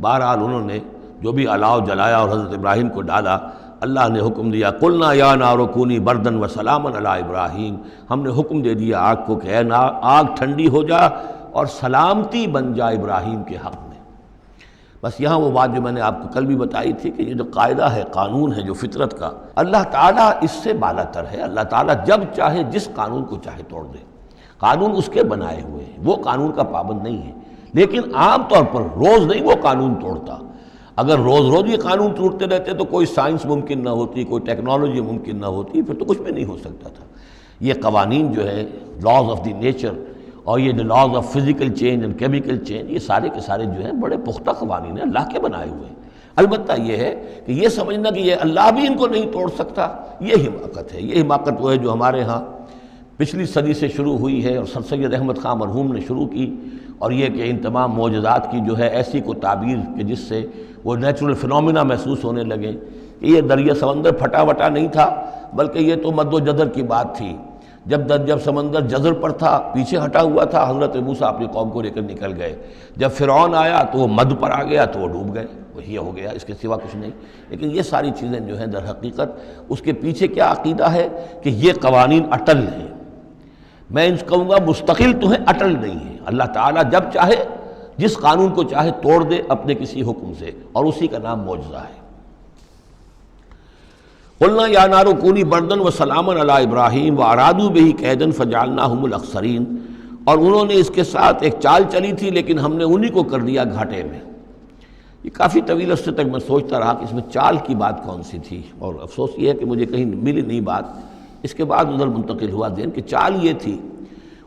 بہرحال انہوں نے جو بھی الاؤ جلایا اور حضرت ابراہیم کو ڈالا، اللہ نے حکم دیا قلنا یا نار کونی بردن و سلاما علی ابراہیم، ہم نے حکم دے دیا آگ کو کہ اے آگ ٹھنڈی ہو جا اور سلامتی بن جا ابراہیم کے حق میں۔ بس یہاں وہ بات جو میں نے آپ کو کل بھی بتائی تھی کہ یہ جو قاعدہ ہے، قانون ہے جو فطرت کا، اللہ تعالیٰ اس سے بالا تر ہے۔ اللہ تعالیٰ جب چاہے جس قانون کو چاہے توڑ دے، قانون اس کے بنائے ہوئے ہیں، وہ قانون کا پابند نہیں ہے، لیکن عام طور پر روز نہیں وہ قانون توڑتا۔ اگر روز روز یہ قانون ٹوٹتے رہتے تو کوئی سائنس ممکن نہ ہوتی، کوئی ٹیکنالوجی ممکن نہ ہوتی، پھر تو کچھ بھی نہیں ہو سکتا تھا۔ یہ قوانین جو ہے، لاز آف دی نیچر، اور یہ جو laws of physical change and chemical change, یہ سارے کے سارے جو ہیں بڑے پختہ قوانین ہیں، اللہ کے بنائے ہوئے ہیں۔ البتہ یہ ہے کہ یہ سمجھنا کہ یہ اللہ بھی ان کو نہیں توڑ سکتا، یہ حماقت ہے۔ یہ حماقت وہ ہے جو ہمارے ہاں پچھلی صدی سے شروع ہوئی ہے اور سر سید احمد خان مرحوم نے شروع کی، اور یہ کہ ان تمام معجزات کی جو ہے ایسی کو تعبیر کہ جس سے وہ نیچرل فنومینا محسوس ہونے لگے کہ یہ دریا سمندر پھٹا وٹا نہیں تھا، بلکہ یہ تو مد و جزر کی بات تھی۔ جب سمندر جزر پر تھا، پیچھے ہٹا ہوا تھا، حضرت موسیٰ اپنی قوم کو لے کر نکل گئے۔ جب فرعون آیا تو وہ مد پر آ گیا تو وہ ڈوب گئے، وہی ہو گیا، اس کے سوا کچھ نہیں۔ لیکن یہ ساری چیزیں جو ہیں در حقیقت اس کے پیچھے کیا عقیدہ ہے کہ یہ قوانین اٹل ہیں، میں ان کہوں گا مستقل تو ہیں، اٹل نہیں ہیں۔ اللہ تعالیٰ جب چاہے جس قانون کو چاہے توڑ دے اپنے کسی حکم سے، اور اسی کا نام معجزہ ہے۔ قلنا یا نار کونی بردن و سلاما علی ابراہیم وارادوا بہ کیدا فجعلناہم الاخسرین، اور انہوں نے اس کے ساتھ ایک چال چلی تھی لیکن ہم نے انہی کو کر دیا گھاٹے میں۔ یہ کافی طویل عرصے تک میں سوچتا رہا کہ اس میں چال کی بات کون سی تھی، اور افسوس یہ ہے کہ مجھے کہیں ملی نہیں بات۔ اس کے بعد ادھر منتقل ہوا ذہن کہ چال یہ تھی،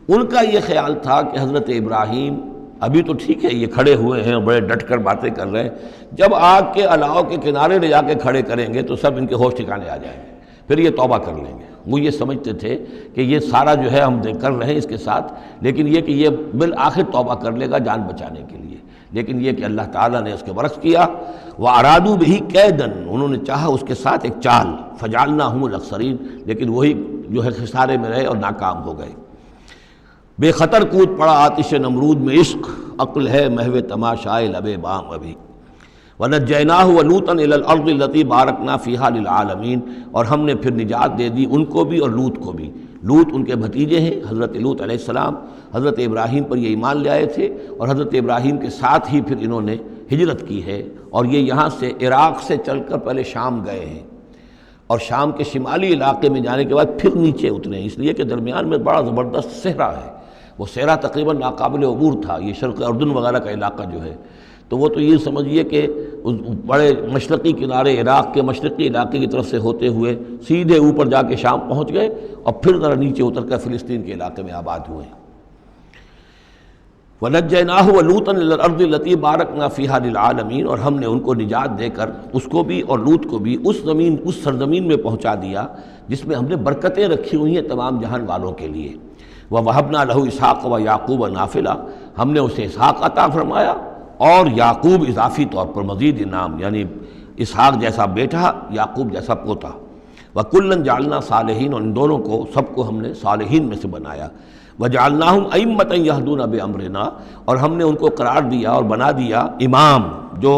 ان کا یہ خیال تھا کہ حضرت ابراہیم ابھی تو ٹھیک ہے یہ کھڑے ہوئے ہیں اور بڑے ڈٹ کر باتیں کر رہے ہیں، جب آگ کے الاؤ کے کنارے لے جا کے کھڑے کریں گے تو سب ان کے ہوش ٹھکانے آ جائیں گے، پھر یہ توبہ کر لیں گے۔ وہ یہ سمجھتے تھے کہ یہ سارا جو ہے ہم کر رہے ہیں اس کے ساتھ، لیکن یہ کہ یہ بالآخر توبہ کر لے گا جان بچانے کے لیے۔ لیکن یہ کہ اللہ تعالیٰ نے اس کے برعکس کیا، وَأَرَادُوا بِهِ كَيْدًا، انہوں نے چاہا اس کے ساتھ ایک چال، فَجَعَلْنَاهُمُ الْأَخْسَرِينَ، لیکن وہی جو ہے خسارے میں رہے اور ناکام ہو گئے۔ بے خطر کود پڑا آتش نمرود میں عشق، عقل ہے محو تماشائے لب بام ابھی۔ وَنَجَّيْنَاهُ وَلُوطًا إِلَى الْأَرْضِ الَّتِي بَارَكْنَا فِيهَا لِلْعَالَمِينَ، اور ہم نے پھر نجات دے دی ان کو بھی اور لوط کو بھی۔ لوط ان کے بھتیجے ہیں، حضرت لوط علیہ السلام حضرت ابراہیم پر یہ ایمان لے آئے تھے، اور حضرت ابراہیم کے ساتھ ہی پھر انہوں نے ہجرت کی ہے، اور یہ یہاں سے عراق سے چل کر پہلے شام گئے ہیں، اور شام کے شمالی علاقے میں جانے کے بعد پھر نیچے اترے ہیں، اس لیے کہ درمیان میں بڑا زبردست صحرا ہے۔ وہ صحرا تقریباً ناقابل عبور تھا، یہ شرق اردن وغیرہ کا علاقہ جو ہے، تو وہ تو یہ سمجھیے کہ اس بڑے مشرقی کنارے عراق کے مشرقی علاقے کی طرف سے ہوتے ہوئے سیدھے اوپر جا کے شام پہنچ گئے، اور پھر ذرا نیچے اتر کر فلسطین کے علاقے میں آباد ہوئے۔ وَنَجَّيْنَاهُ وَلُوطًا إِلَى الْأَرْضِ الَّتِي بَارَكْنَا فِيهَا لِلْعَالَمِينَ، اور ہم نے ان کو نجات دے کر اس کو بھی اور لوط کو بھی اس سرزمین میں پہنچا دیا جس میں ہم نے برکتیں رکھی ہوئی ہیں تمام جہان والوں کے لیے۔ وَوَهَبْنَا لَهُ إِسْحَاقَ وَيَعْقُوبَ نَافِلَةً، ہم نے اسے اسحاق عطا فرمایا اور یعقوب اضافی طور پر مزید انعام، یعنی اسحاق جیسا بیٹا، یعقوب جیسا پوتا۔ وَكُلًّا جَعَلْنَا صَالِحِينَ، اور ان دونوں کو سب کو ہم نے صالحین میں سے بنایا۔ وَجَعَلْنَاهُمْ أَئِمَّةً يَهْدُونَ بِأَمْرِنَا، اور ہم نے ان کو قرار دیا اور بنا دیا امام جو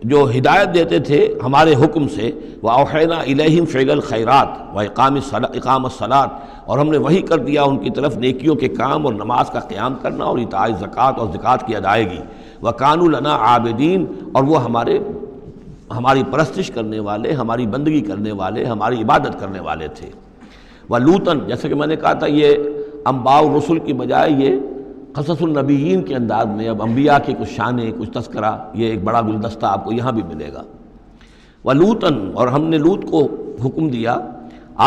جو ہدایت دیتے تھے ہمارے حکم سے، وَأَوْحَيْنَا إِلَيْهِمْ فِعْلَ الْخَيْرَاتِ وَإِقَامَ الصَّلَاةِ، اور ہم نے وحی کر دیا ان کی طرف نیکیوں کے کام اور نماز کا قیام کرنا اور ایتاء زکوٰۃ اور زکوٰۃ کی ادائیگی، وَكَانُوا لَنَا عَابِدِينَ، اور وہ ہماری پرستش کرنے والے، ہماری بندگی کرنے والے، ہماری عبادت کرنے والے تھے۔ وَلُوطًا، جیسے کہ میں نے کہا تھا یہ انباء الرسل کی بجائے یہ قصص النبیین کے انداز میں اب انبیاء کی کچھ شانیں، کچھ تذکرہ، یہ ایک بڑا گلدستہ آپ کو یہاں بھی ملے گا۔ وَلُوطًا، اور ہم نے لوط کو حکم دیا،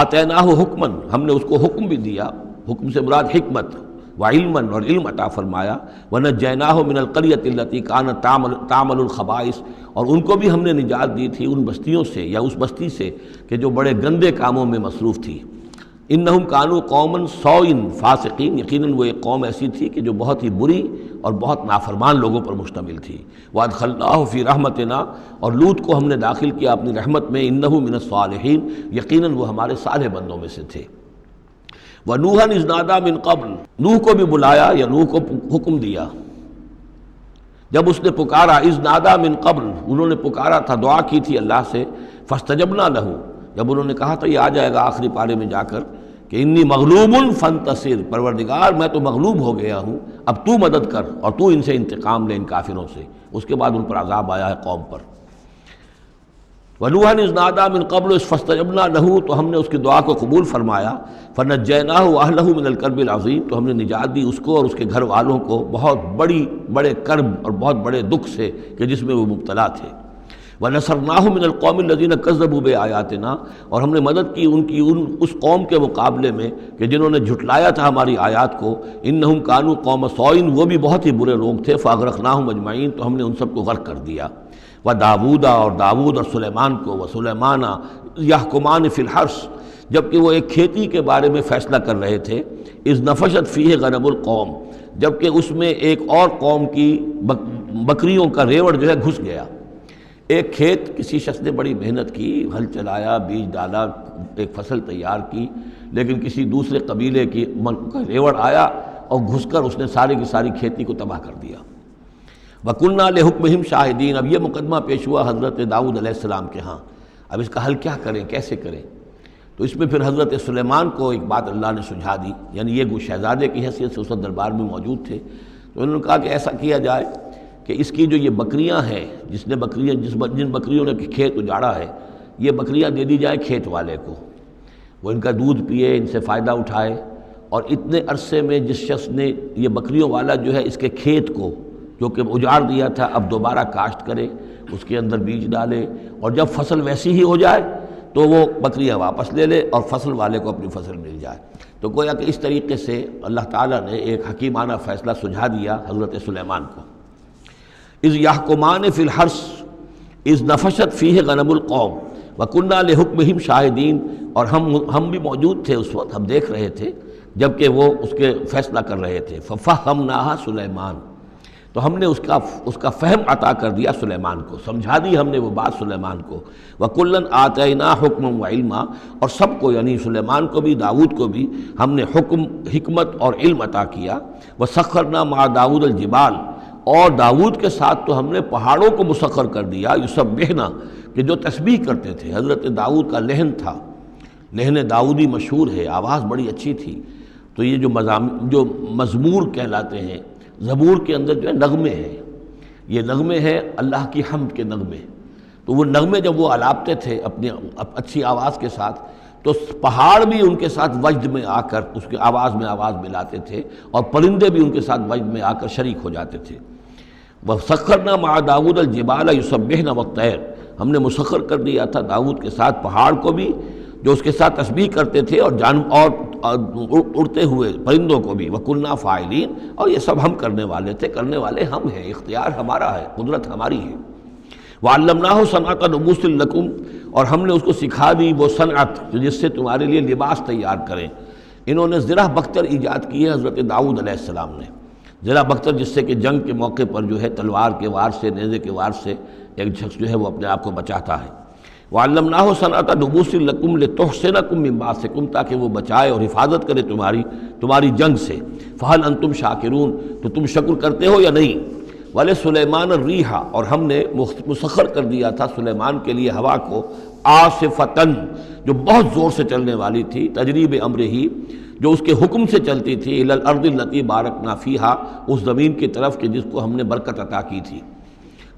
آتیناہ حکمًا، ہم نے اس کو حکم بھی دیا، حکم سے مراد حکمت، وعلمًا، اور علم عطا فرمایا، وَنَجَّيْنَاهُ مِنَ الْقَرْيَةِ الَّتِي كَانَتْ تَعْمَلُ الْخَبَائِثَ، اور ان کو بھی ہم نے نجات دی تھی ان بستیوں سے یا اس بستی سے کہ جو بڑے گندے کاموں میں مصروف تھی۔ انہم کانوا قوما سوء فاسقین، یقیناً وہ ایک قوم ایسی تھی کہ جو بہت ہی بری اور بہت نافرمان لوگوں پر مشتمل تھی۔ وادخلناہ فی رحمتنا، اور لوط کو ہم نے داخل کیا اپنی رحمت میں، انہ من الصالحین، یقیناً وہ ہمارے صالح بندوں میں سے تھے۔ ونوحا اذ نادی من قبل، نوح کو بھی بلایا یا نوح کو حکم دیا جب اس نے پکارا، اذ نادی من قبل، انہوں نے پکارا تھا، دعا کی تھی اللہ سے، فاستجبنا لہ، جب انہوں نے کہا تھا یہ آ جائے گا آخری پارے میں جا کر کہ انی مغلوب فانتصر، پروردگار میں تو مغلوب ہو گیا ہوں، اب تو مدد کر اور تو ان سے انتقام لے، ان کافروں سے۔ اس کے بعد ان پر عذاب آیا ہے قوم پر۔ وَنُوحًا اذ نادى من قبل فاستجبنا له، تو ہم نے اس کی دعا کو قبول فرمایا، فنجیناہ واہلہ من الکرب العظیم، تو ہم نے نجات دی اس کو اور اس کے گھر والوں کو بہت بڑے کرب اور بہت بڑے دکھ سے کہ جس میں وہ مبتلا تھے۔ وَنَصَرْنَاهُ مِنَ الْقَوْمِ الَّذِينَ كَذَّبُوا بِآيَاتِنَا، اور ہم نے مدد کی اس قوم کے مقابلے میں کہ جنہوں نے جھٹلایا تھا ہماری آیات کو، إِنَّهُمْ كَانُوا قَوْمَ سَوْءٍ، وہ بھی بہت ہی برے لوگ تھے، فَأَغْرَقْنَاهُمْ أَجْمَعِينَ، تو ہم نے ان سب کو غرق کر دیا۔ وَدَاوُودَ، اور داود اور سلیمان کو، وَسُلَيْمَانَ يَحْكُمَانِ فِي الْحَرْثِ، جبکہ وہ ایک کھیتی کے بارے میں فیصلہ کر رہے تھے، اذ نفشت فیہ غنم القوم، جبکہ اس میں ایک اور قوم کی بکریوں کا ریوڑ جو ہے گھس گیا۔ ایک کھیت کسی شخص نے بڑی محنت کی، ہل چلایا، بیج ڈالا، ایک فصل تیار کی، لیکن کسی دوسرے قبیلے کی ریوڑ آیا اور گھس کر اس نے ساری کی ساری کھیتی کو تباہ کر دیا۔ وَكُنَّا لِحُكْمِهِمْ شَاهِدِينَ، اب یہ مقدمہ پیش ہوا حضرت داؤد علیہ السلام کے ہاں، اب اس کا حل کیا کریں، کیسے کریں؟ تو اس میں پھر حضرت سلیمان کو ایک بات اللہ نے سجھا دی، یعنی یہ شہزادے کی حیثیت سے اس دربار میں موجود تھے، تو انہوں نے کہا کہ ایسا کیا جائے کہ اس کی جو یہ بکریاں ہیں، جن بکریوں نے کھیت اجاڑا ہے، یہ بکریاں دے دی جائیں کھیت والے کو، وہ ان کا دودھ پیے، ان سے فائدہ اٹھائے، اور اتنے عرصے میں جس شخص نے یہ بکریوں والا جو ہے اس کے کھیت کو جو کہ اجاڑ دیا تھا اب دوبارہ کاشت کرے، اس کے اندر بیج ڈالے، اور جب فصل ویسی ہی ہو جائے تو وہ بکریاں واپس لے لے اور فصل والے کو اپنی فصل مل جائے۔ تو گویا کہ اس طریقے سے اللہ تعالیٰ نے ایک حکیمانہ فیصلہ سجھا دیا حضرت سلیمان کو۔ اذ یحکمان فی الحرث اذ نفشت فیہ غنم القوم وکننا لحکمہم شاہدین، اور ہم بھی موجود تھے اس وقت، ہم دیکھ رہے تھے جبکہ وہ اس کے فیصلہ کر رہے تھے۔ ففہمناہا سلیمان، تو ہم نے اس کا فہم عطا کر دیا سلیمان کو، سمجھا دی ہم نے وہ بات سلیمان کو۔ وَكُلًّا آتَيْنَا حُكْمًا وَعِلْمًا، اور سب کو یعنی سلیمان کو بھی داود کو بھی ہم نے حکم، حکمت اور علم عطا کیا۔ وَسَخَّرْنَا مَعَ دَاوُدَ الْجِبَالَ، اور داود کے ساتھ تو ہم نے پہاڑوں کو مسخر کر دیا، یسبحنا، کہ جو تسبیح کرتے تھے۔ حضرت داود کا لحن تھا، لحن داودی مشہور ہے، آواز بڑی اچھی تھی، تو یہ جو مزمور کہلاتے ہیں، زبور کے اندر جو ہے نغمے ہیں، یہ نغمے ہیں اللہ کی حمد کے نغمے، تو وہ نغمے جب وہ الاپتے تھے اپنی اچھی آواز کے ساتھ، تو پہاڑ بھی ان کے ساتھ وجد میں آ کر اس کے آواز میں آواز ملاتے تھے، اور پرندے بھی ان کے ساتھ وجد میں آ کر شریک ہو جاتے تھے۔ وَسَخَّرْنَا مَعَ دَاوُدَ الْجِبَالَ يُسَبِّحْنَ وَالطَّيْرَ، ہم نے مسخر کر دیا تھا داؤد کے ساتھ پہاڑ کو بھی جو اس کے ساتھ تسبیح کرتے تھے، اور اڑتے ہوئے پرندوں کو بھی۔ وَكُنَّا فَاعِلِينَ، اور یہ سب ہم کرنے والے تھے، کرنے والے ہم ہیں، اختیار ہمارا ہے، قدرت ہماری ہے۔ وَعَلَّمْنَاهُ صَنْعَةَ لُبُوسٍ لَكُمْ، اور ہم نے اس کو سکھا دی وہ صنعت جس سے تمہارے لیے لباس تیار کریں۔ انہوں نے زرہ بختر ایجاد کی ہے حضرت داؤد علیہ السلام نے، زرہ بختر جس سے کہ جنگ کے موقع پر جو ہے تلوار کے وار سے، نیزے کے وار سے ایک شخص جو ہے وہ اپنے آپ کو بچاتا ہے۔ وَعَلَّمْنَاهُ صَنْعَةَ لُبُوسٍ لَكُمْ لِتُحْصِنَكُم مِّن بَأْسِكُمْ، تاکہ وہ بچائے اور حفاظت کرے تمہاری جنگ سے۔ فَهَلْ أَنْتُمْ شَاكِرُونَ، تو تم شکر کرتے ہو یا نہیں؟ والے سلیمان الریح، اور ہم نے مسخر کر دیا تھا سلیمان کے لیے ہوا کو، عاصفتن، جو بہت زور سے چلنے والی تھی، تجریب امر ہی، جو اس کے حکم سے چلتی تھی، الی الارض التی بارکنا فیہا، اس زمین کی طرف کہ جس کو ہم نے برکت عطا کی تھی،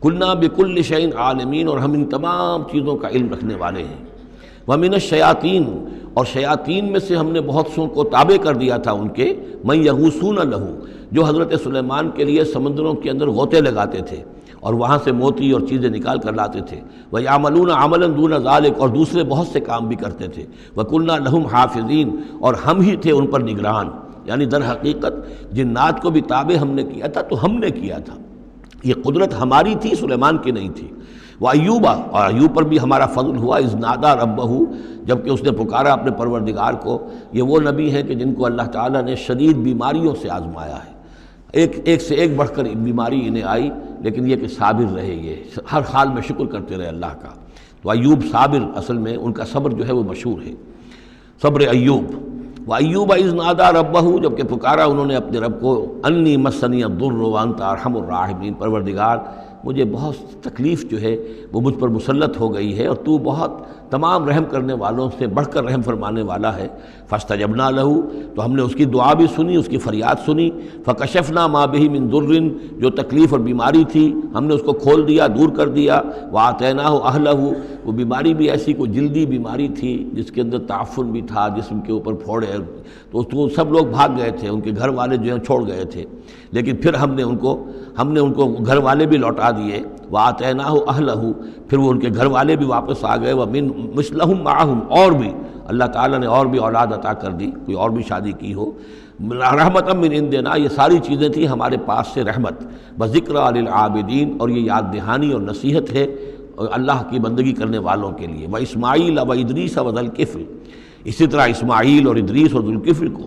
کلنا بکل شیء عالمین، اور ہم ان تمام چیزوں کا علم رکھنے والے ہیں، ومن الشیاطین، اور شیاطین میں سے ہم نے بہت سو کو تابع کر دیا تھا ان کے، من یغوصون لہ، جو حضرت سلیمان کے لیے سمندروں کے اندر غوطے لگاتے تھے اور وہاں سے موتی اور چیزیں نکال کر لاتے تھے، وَيَعْمَلُونَ عَمَلًا دُونَ ذَلِكَ، اور دوسرے بہت سے کام بھی کرتے تھے، وَكُنَّا لَهُمْ حَافِظِينَ، اور ہم ہی تھے ان پر نگران، یعنی در حقیقت جنات کو بھی تابع ہم نے کیا تھا، تو ہم نے کیا تھا، یہ قدرت ہماری تھی، سلیمان کی نہیں تھی۔ وَأَيُّوبَ، اور ایوب پر بھی ہمارا فضل ہوا، اذ نادى ربہ، جبکہ اس نے پکارا اپنے پروردگار کو۔ یہ وہ نبی ہیں کہ جن کو اللہ تعالیٰ نے شدید بیماریوں سے آزمایا ہے، ایک سے ایک بڑھ کر بیماری انہیں آئی، لیکن یہ کہ صابر رہے، یہ ہر حال میں شکر کرتے رہے اللہ کا۔ تو ایوب صابر، اصل میں ان کا صبر جو ہے وہ مشہور ہے، صبر ایوب۔ وَأَيُّوبَ إِذْ نَادَىٰ رَبَّهُ، جبکہ پکارا انہوں نے اپنے رب کو، أَنِّي مَسَّنِيَ الضُّرُّ وَأَنْتَ أَرْحَمُ الرَّاحِمِينَ، پروردگار مجھے بہت تکلیف جو ہے وہ مجھ پر مسلط ہو گئی ہے، اور تو بہت تمام رحم کرنے والوں سے بڑھ کر رحم فرمانے والا ہے۔ فَاسْتَجَبْنَا لَهُ، تو ہم نے اس کی دعا بھی سنی، اس کی فریاد سنی۔ فَكَشَفْنَا مَا بِهِ مِن ضُرٍّ، جو تکلیف اور بیماری تھی ہم نے اس کو کھول دیا، دور کر دیا۔ وَآتَيْنَاهُ أَهْلَهُ، وہ بیماری بھی ایسی کوئی جلدی بیماری تھی جس کے اندر تعفن بھی تھا، جسم کے اوپر پھوڑے، تو سب لوگ بھاگ گئے تھے، ان کے گھر والے جو ہیں چھوڑ گئے تھے، لیکن پھر ہم نے ان کو گھر والے بھی لوٹا دیے۔ وَآتَيْنَاهُ أَهْلَهُ، پھر وہ ان کے گھر والے بھی واپس آ گئے۔ وَمِن مِثْلَهُم مَّعَهُمْ، اور بھی اللہ تعالیٰ نے اور بھی اولاد عطا کر دی، کوئی اور بھی شادی کی ہو۔ رحمۃ من عندنا، یہ ساری چیزیں تھیں ہمارے پاس سے رحمت۔ وذکریٰ للعابدین، اور یہ یاد دہانی اور نصیحت ہے اللہ کی بندگی کرنے والوں کے لیے۔ واسماعیل وادریس وذوالکفل، اسی طرح اسماعیل اور ادریس اور ذوالکفل کو۔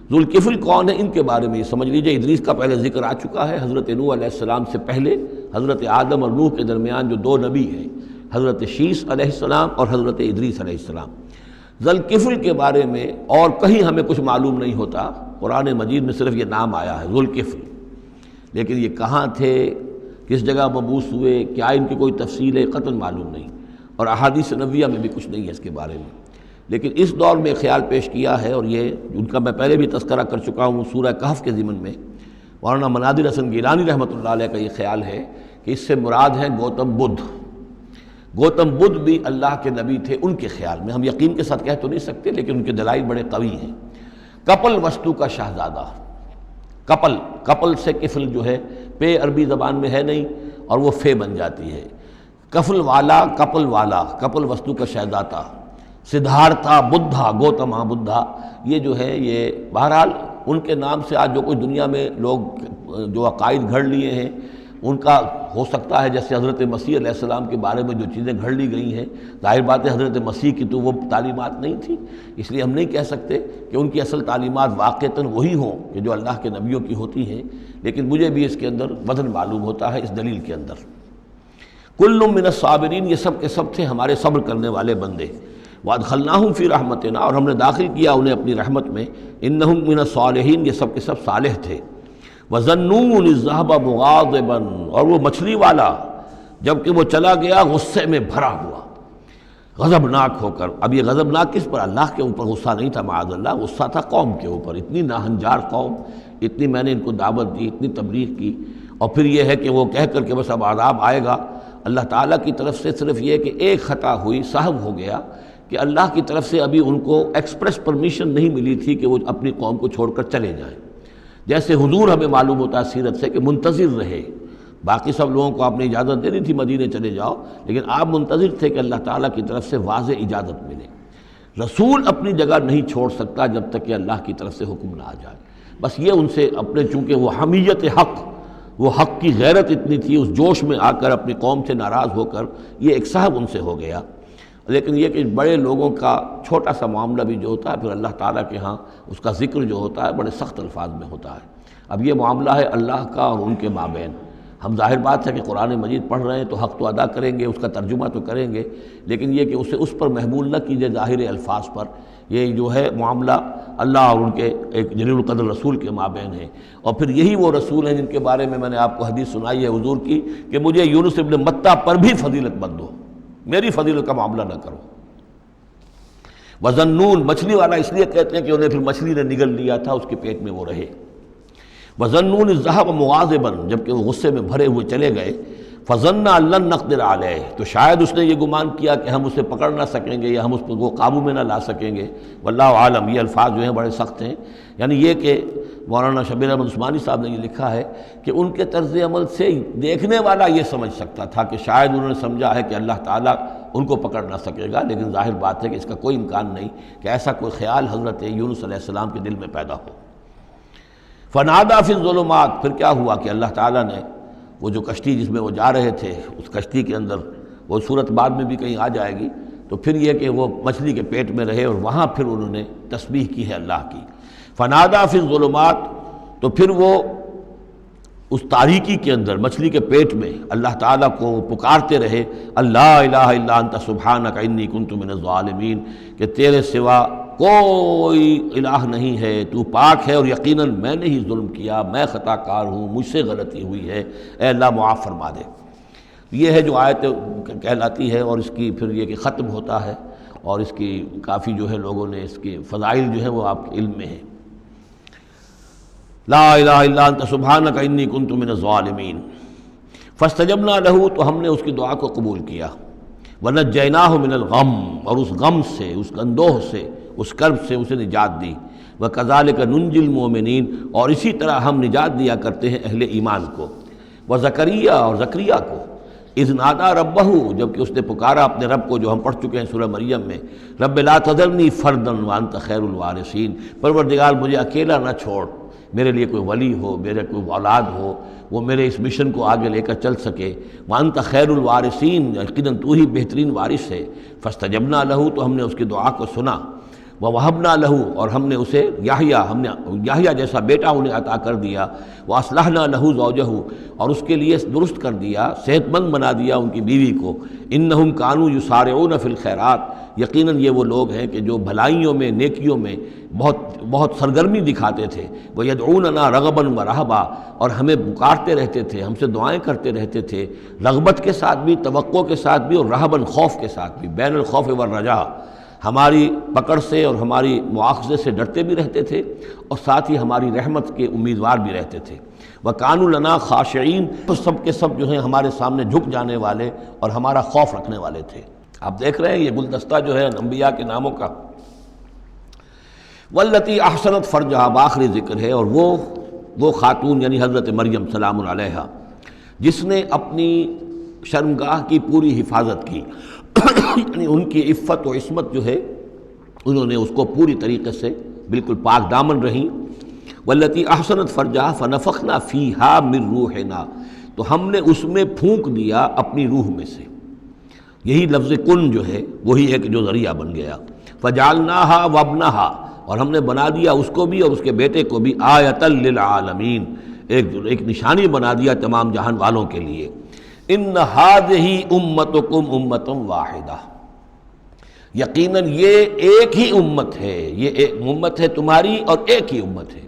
ذوالکفل کون ہے، ان کے بارے میں یہ سمجھ لیجئے، ادریس کا پہلے ذکر آ چکا ہے، حضرت نوح علیہ السلام سے پہلے حضرت آدم اور نوح کے درمیان جو دو نبی ہیں، حضرت شیث علیہ السلام اور حضرت ادریس علیہ السلام۔ ذوالکفل کے بارے میں اور کہیں ہمیں کچھ معلوم نہیں ہوتا، قرآن مجید میں صرف یہ نام آیا ہے ذوالکفل، لیکن یہ کہاں تھے، کس جگہ مبعوث ہوئے، کیا ان کی کوئی تفصیل ہے، قطعاً معلوم نہیں، اور احادیث نبویہ میں بھی کچھ نہیں ہے اس کے بارے میں۔ لیکن اس دور میں خیال پیش کیا ہے، اور یہ ان کا میں پہلے بھی تذکرہ کر چکا ہوں سورہ کہف کے ضمن میں، مولانا منادر حسن گیلانی رحمۃ اللہ علیہ کا یہ خیال ہے کہ اس سے مراد ہے گوتم بدھ۔ گوتم بدھ بھی اللہ کے نبی تھے ان کے خیال میں، ہم یقین کے ساتھ کہہ تو نہیں سکتے، لیکن ان کے دلائل بڑے قوی ہیں۔ کپل وستو کا شہزادہ، کپل سے کفل جو ہے، پے عربی زبان میں ہے نہیں اور وہ فے بن جاتی ہے، کفل والا، کپل وستو کا شہزادہ، سدھارتھا بدھا، گوتما بدھا، یہ جو ہے یہ بہرحال ان کے نام سے آج جو کچھ دنیا میں لوگ جو عقائد گھڑ لیے ہیں، ان کا ہو سکتا ہے جیسے حضرت مسیح علیہ السلام کے بارے میں جو چیزیں گھڑ لی گئی ہیں، ظاہر بات ہے حضرت مسیح کی تو وہ تعلیمات نہیں تھی، اس لیے ہم نہیں کہہ سکتے کہ ان کی اصل تعلیمات واقعتاً وہی ہوں کہ جو اللہ کے نبیوں کی ہوتی ہیں، لیکن مجھے بھی اس کے اندر وزن معلوم ہوتا ہے اس دلیل کے اندر۔ کل من الصابرین، یہ سب کے سب تھے ہمارے صبر کرنے والے بندے۔ وادخلناہم فی رحمتنا، اور ہم نے داخل کیا انہیں اپنی رحمت میں۔ انہم من الصالحین، یہ سب کے سب صالح تھے۔ وظنون اذ ذهب مغاضبا، اور وہ مچھلی والا جب کہ وہ چلا گیا غصے میں بھرا ہوا، غضبناک ہو کر۔ اب یہ غضبناک کس پر؟ اللہ کے اوپر غصہ نہیں تھا معاذ اللہ، غصہ تھا قوم کے اوپر، اتنی ناہنجار قوم، اتنی میں نے ان کو دعوت دی، اتنی تبلیغ کی، اور پھر یہ ہے کہ وہ کہہ کر کہ بس اب عذاب آئے گا۔ اللہ تعالیٰ کی طرف سے صرف یہ کہ ایک خطا ہوئی، سہو ہو گیا کہ اللہ کی طرف سے ابھی ان کو ایکسپریس پرمیشن نہیں ملی تھی کہ وہ اپنی قوم کو چھوڑ کر چلے جائیں۔ جیسے حضور ہمیں معلوم ہوتا ہے سیرت سے کہ منتظر رہے، باقی سب لوگوں کو آپ نے اجازت دے دی تھی مدینے چلے جاؤ، لیکن آپ منتظر تھے کہ اللہ تعالیٰ کی طرف سے واضح اجازت ملے۔ رسول اپنی جگہ نہیں چھوڑ سکتا جب تک کہ اللہ کی طرف سے حکم نہ آ جائے، بس یہ ان سے اپنے، چونکہ وہ حمیت حق، وہ حق کی غیرت اتنی تھی، اس جوش میں آ کر اپنی قوم سے ناراض ہو کر یہ ایک سہو ان سے ہو گیا۔ لیکن یہ کہ بڑے لوگوں کا چھوٹا سا معاملہ بھی جو ہوتا ہے پھر اللہ تعالیٰ کے ہاں اس کا ذکر جو ہوتا ہے بڑے سخت الفاظ میں ہوتا ہے۔ اب یہ معاملہ ہے اللہ کا اور ان کے مابین، ہم ظاہر بات ہے کہ قرآن مجید پڑھ رہے ہیں تو حق تو ادا کریں گے، اس کا ترجمہ تو کریں گے، لیکن یہ کہ اسے اس پر محمول نہ کیجیے ظاہر الفاظ پر۔ یہ جو ہے معاملہ اللہ اور ان کے ایک جلیل القدر رسول کے مابین ہے، اور پھر یہی وہ رسول ہیں جن کے بارے میں نے آپ کو حدیث سنائی ہے حضور کی کہ مجھے یونس ابن متیٰ پر بھی فضیلت مت دو، میری فضیلت کا معاملہ نہ کرو۔ وذنون، مچھلی والا اس لیے کہتے ہیں کہ انہیں پھر مچھلی نے نگل لیا تھا، اس کے پیٹ میں وہ رہے۔ وظنون اذ ذهب مغاضبا، جبکہ وہ غصے میں بھرے ہوئے چلے گئے، فظن ان لن نقدر علیہ، تو شاید اس نے یہ گمان کیا کہ ہم اسے پکڑ نہ سکیں گے یا ہم اس کو قابو میں نہ لا سکیں گے۔ واللہ عالم، یہ الفاظ جو ہیں بڑے سخت ہیں، یعنی یہ کہ مولانا شبیر احمد عثمانی صاحب نے یہ لکھا ہے کہ ان کے طرز عمل سے دیکھنے والا یہ سمجھ سکتا تھا کہ شاید انہوں نے سمجھا ہے کہ اللہ تعالیٰ ان کو پکڑ نہ سکے گا، لیکن ظاہر بات ہے کہ اس کا کوئی امکان نہیں کہ ایسا کوئی خیال حضرت یونس علیہ السلام کے دل میں پیدا ہو۔ فنادا فی الظلمات، پھر کیا ہوا کہ اللہ تعالیٰ نے وہ جو کشتی جس میں وہ جا رہے تھے، اس کشتی کے اندر وہ صورت بعد میں بھی کہیں آ جائے گی، تو پھر یہ کہ وہ مچھلی کے پیٹ میں رہے اور وہاں پھر انہوں نے تسبیح کی ہے اللہ کی۔ فنادا فی الظلمات، تو پھر وہ اس تاریکی کے اندر مچھلی کے پیٹ میں اللہ تعالیٰ کو پکارتے رہے، اللہ الہ الا انت سبحانک انی کنت من الظالمین، کہ تیرے سوا کوئی الہ نہیں ہے، تو پاک ہے اور یقیناً میں نے ہی ظلم کیا، میں خطا کار ہوں، مجھ سے غلطی ہوئی ہے، اے اللہ معاف فرما دے۔ یہ ہے جو آیت کہلاتی ہے، اور اس کی پھر یہ کہ ختم ہوتا ہے، اور اس کی کافی جو ہے لوگوں نے اس کے فضائل جو ہے وہ آپ کے علم میں ہیں۔ لا الہ الا انت سبحانک انی کنت من الظالمین فاستجبنا لہ، تو ہم نے اس کی دعا کو قبول کیا، ونجیناہ من الغم، اور اس غم سے، اس اندوہ سے، اس کرب سے اسے نجات دی، وکذالک ننجی المؤمنین، اور اسی طرح ہم نجات دیا کرتے ہیں اہل ایمان کو۔ وزکریا، اور زکریا کو، اذ نادا ربہ، جبکہ اس نے پکارا اپنے رب کو، جو ہم پڑھ چکے ہیں سورہ مریم میں، رب لا تذرنی فردا وانت خیر الوارثین، پروردگار مجھے اکیلا نہ چھوڑ، میرے لیے کوئی ولی ہو، میرے کوئی اولاد ہو، وہ میرے اس مشن کو آگے لے کر چل سکے۔ وانت خیر الوارثین، یقیناً تو ہی بہترین وارث ہے۔ فاستجبنا لہ، تو ہم نے اس کی دعا کو سنا، ووہبنا لہ، اور ہم نے اسے یحییٰ، ہم نے یحییٰ جیسا بیٹا انہیں عطا کر دیا، واصلحنا لہ زوجہ، اور اس کے لیے درست کر دیا، صحت مند بنا دیا ان کی بیوی کو۔ انہم کانوا یسارعون فی الخیرات، یقیناً یہ وہ لوگ ہیں کہ جو بھلائیوں میں، نیکیوں میں بہت سرگرمی دکھاتے تھے۔ وَيَدْعُونَنَا رَغَبًا وَرَهْبًا، اور ہمیں پکارتے رہتے تھے، ہم سے دعائیں کرتے رہتے تھے، رغبت کے ساتھ بھی، توقع کے ساتھ بھی، اور رہباً، خوف کے ساتھ بھی، بین الخوف والرجاء، ہماری پکڑ سے اور ہماری مواخذے سے ڈرتے بھی رہتے تھے، اور ساتھ ہی ہماری رحمت کے امیدوار بھی رہتے تھے۔ وَكَانُوا لَنَا خَاشِعِينَ، تو سب کے سب جو ہیں ہمارے سامنے جھک جانے والے اور ہمارا خوف رکھنے والے تھے۔ آپ دیکھ رہے ہیں یہ گلدستہ جو ہے انبیاء کے ناموں کا۔ والتی احسنت فرجہا، آخری ذکر ہے، اور وہ خاتون یعنی حضرت مریم سلام علیہا، جس نے اپنی شرمگاہ کی پوری حفاظت کی، یعنی ان کی عفت و عصمت جو ہے انہوں نے اس کو پوری طریقے سے بالکل پاک دامن رہیں۔ والتی احسنت فرجہا فنفخنا فیہا من روحنا، تو ہم نے اس میں پھونک دیا اپنی روح میں سے، یہی لفظ کن جو ہے وہی ہے کہ جو ذریعہ بن گیا۔ فجعلناہا وابنہا، اور ہم نے بنا دیا اس کو بھی اور اس کے بیٹے کو بھی آیۃ للعالمین، ایک نشانی بنا دیا تمام جہان والوں کے لیے۔ ان ہذہ امتکم امۃ واحدہ، یقیناً یہ ایک ہی امت ہے، یہ ایک امت ہے تمہاری اور ایک ہی امت ہے۔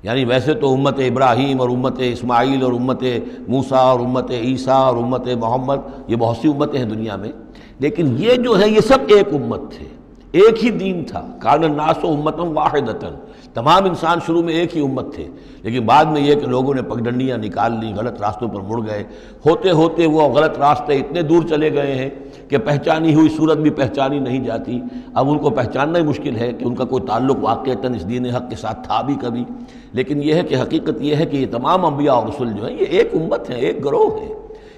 یعنی ویسے تو امت ابراہیم اور امت اسماعیل اور امت موسیٰ اور امت عیسیٰ اور امت محمد، یہ بہت سی امتیں ہیں دنیا میں، لیکن یہ جو ہے یہ سب ایک امت تھے، ایک ہی دین تھا۔ کان الناس امۃ واحدۃ، تمام انسان شروع میں ایک ہی امت تھے، لیکن بعد میں یہ کہ لوگوں نے پگڈنڈیاں نکال لی، غلط راستوں پر مڑ گئے، ہوتے ہوتے وہ غلط راستے اتنے دور چلے گئے ہیں کہ پہچانی ہوئی صورت بھی پہچانی نہیں جاتی۔ اب ان کو پہچاننا ہی مشکل ہے کہ ان کا کوئی تعلق واقعتاً اس دین حق کے ساتھ تھا بھی کبھی۔ لیکن یہ ہے کہ حقیقت یہ ہے کہ یہ تمام انبیاء اور رسول جو ہیں یہ ایک امت ہیں، ایک گروہ ہے،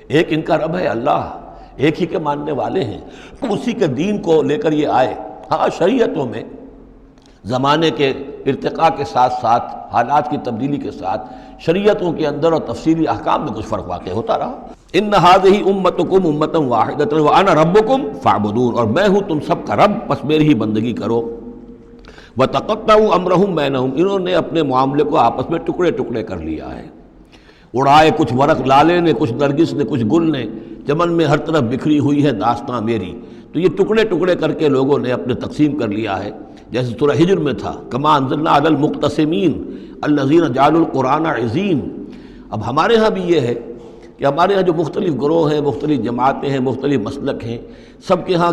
ایک ان کا رب ہے اللہ، ایک ہی کے ماننے والے ہیں، اسی کے دین کو لے کر یہ آئے۔ ہاں شریعتوں میں زمانے کے ارتقاء کے ساتھ ساتھ، حالات کی تبدیلی کے ساتھ، شریعتوں کے اندر اور تفصیلی احکام میں کچھ فرق واقع ہوتا رہا۔ ان ھذہ امتکم امۃ واحدۃ وانا ربکم فاعبدون، اور میں ہوں تم سب کا رب، بس میری ہی بندگی کرو۔ وتقطعوا امرهم بینہم، انہوں نے اپنے معاملے کو آپس میں ٹکڑے ٹکڑے کر لیا ہے۔ اڑائے کچھ ورق لالے نے، کچھ نرگس نے، کچھ گل نے، چمن میں ہر طرف بکھری ہوئی ہے داستاں میری۔ تو یہ ٹکڑے ٹکڑے کر کے لوگوں نے اپنے تقسیم کر لیا ہے، جیسے سورہ ہجر میں تھا کما انزلنا علی المقتسمین الذین جعلوا القرآن عظیم۔ اب ہمارے ہاں بھی یہ ہے کہ ہمارے ہاں جو مختلف گروہ ہیں، مختلف جماعتیں ہیں، مختلف مسلک ہیں، سب کے ہاں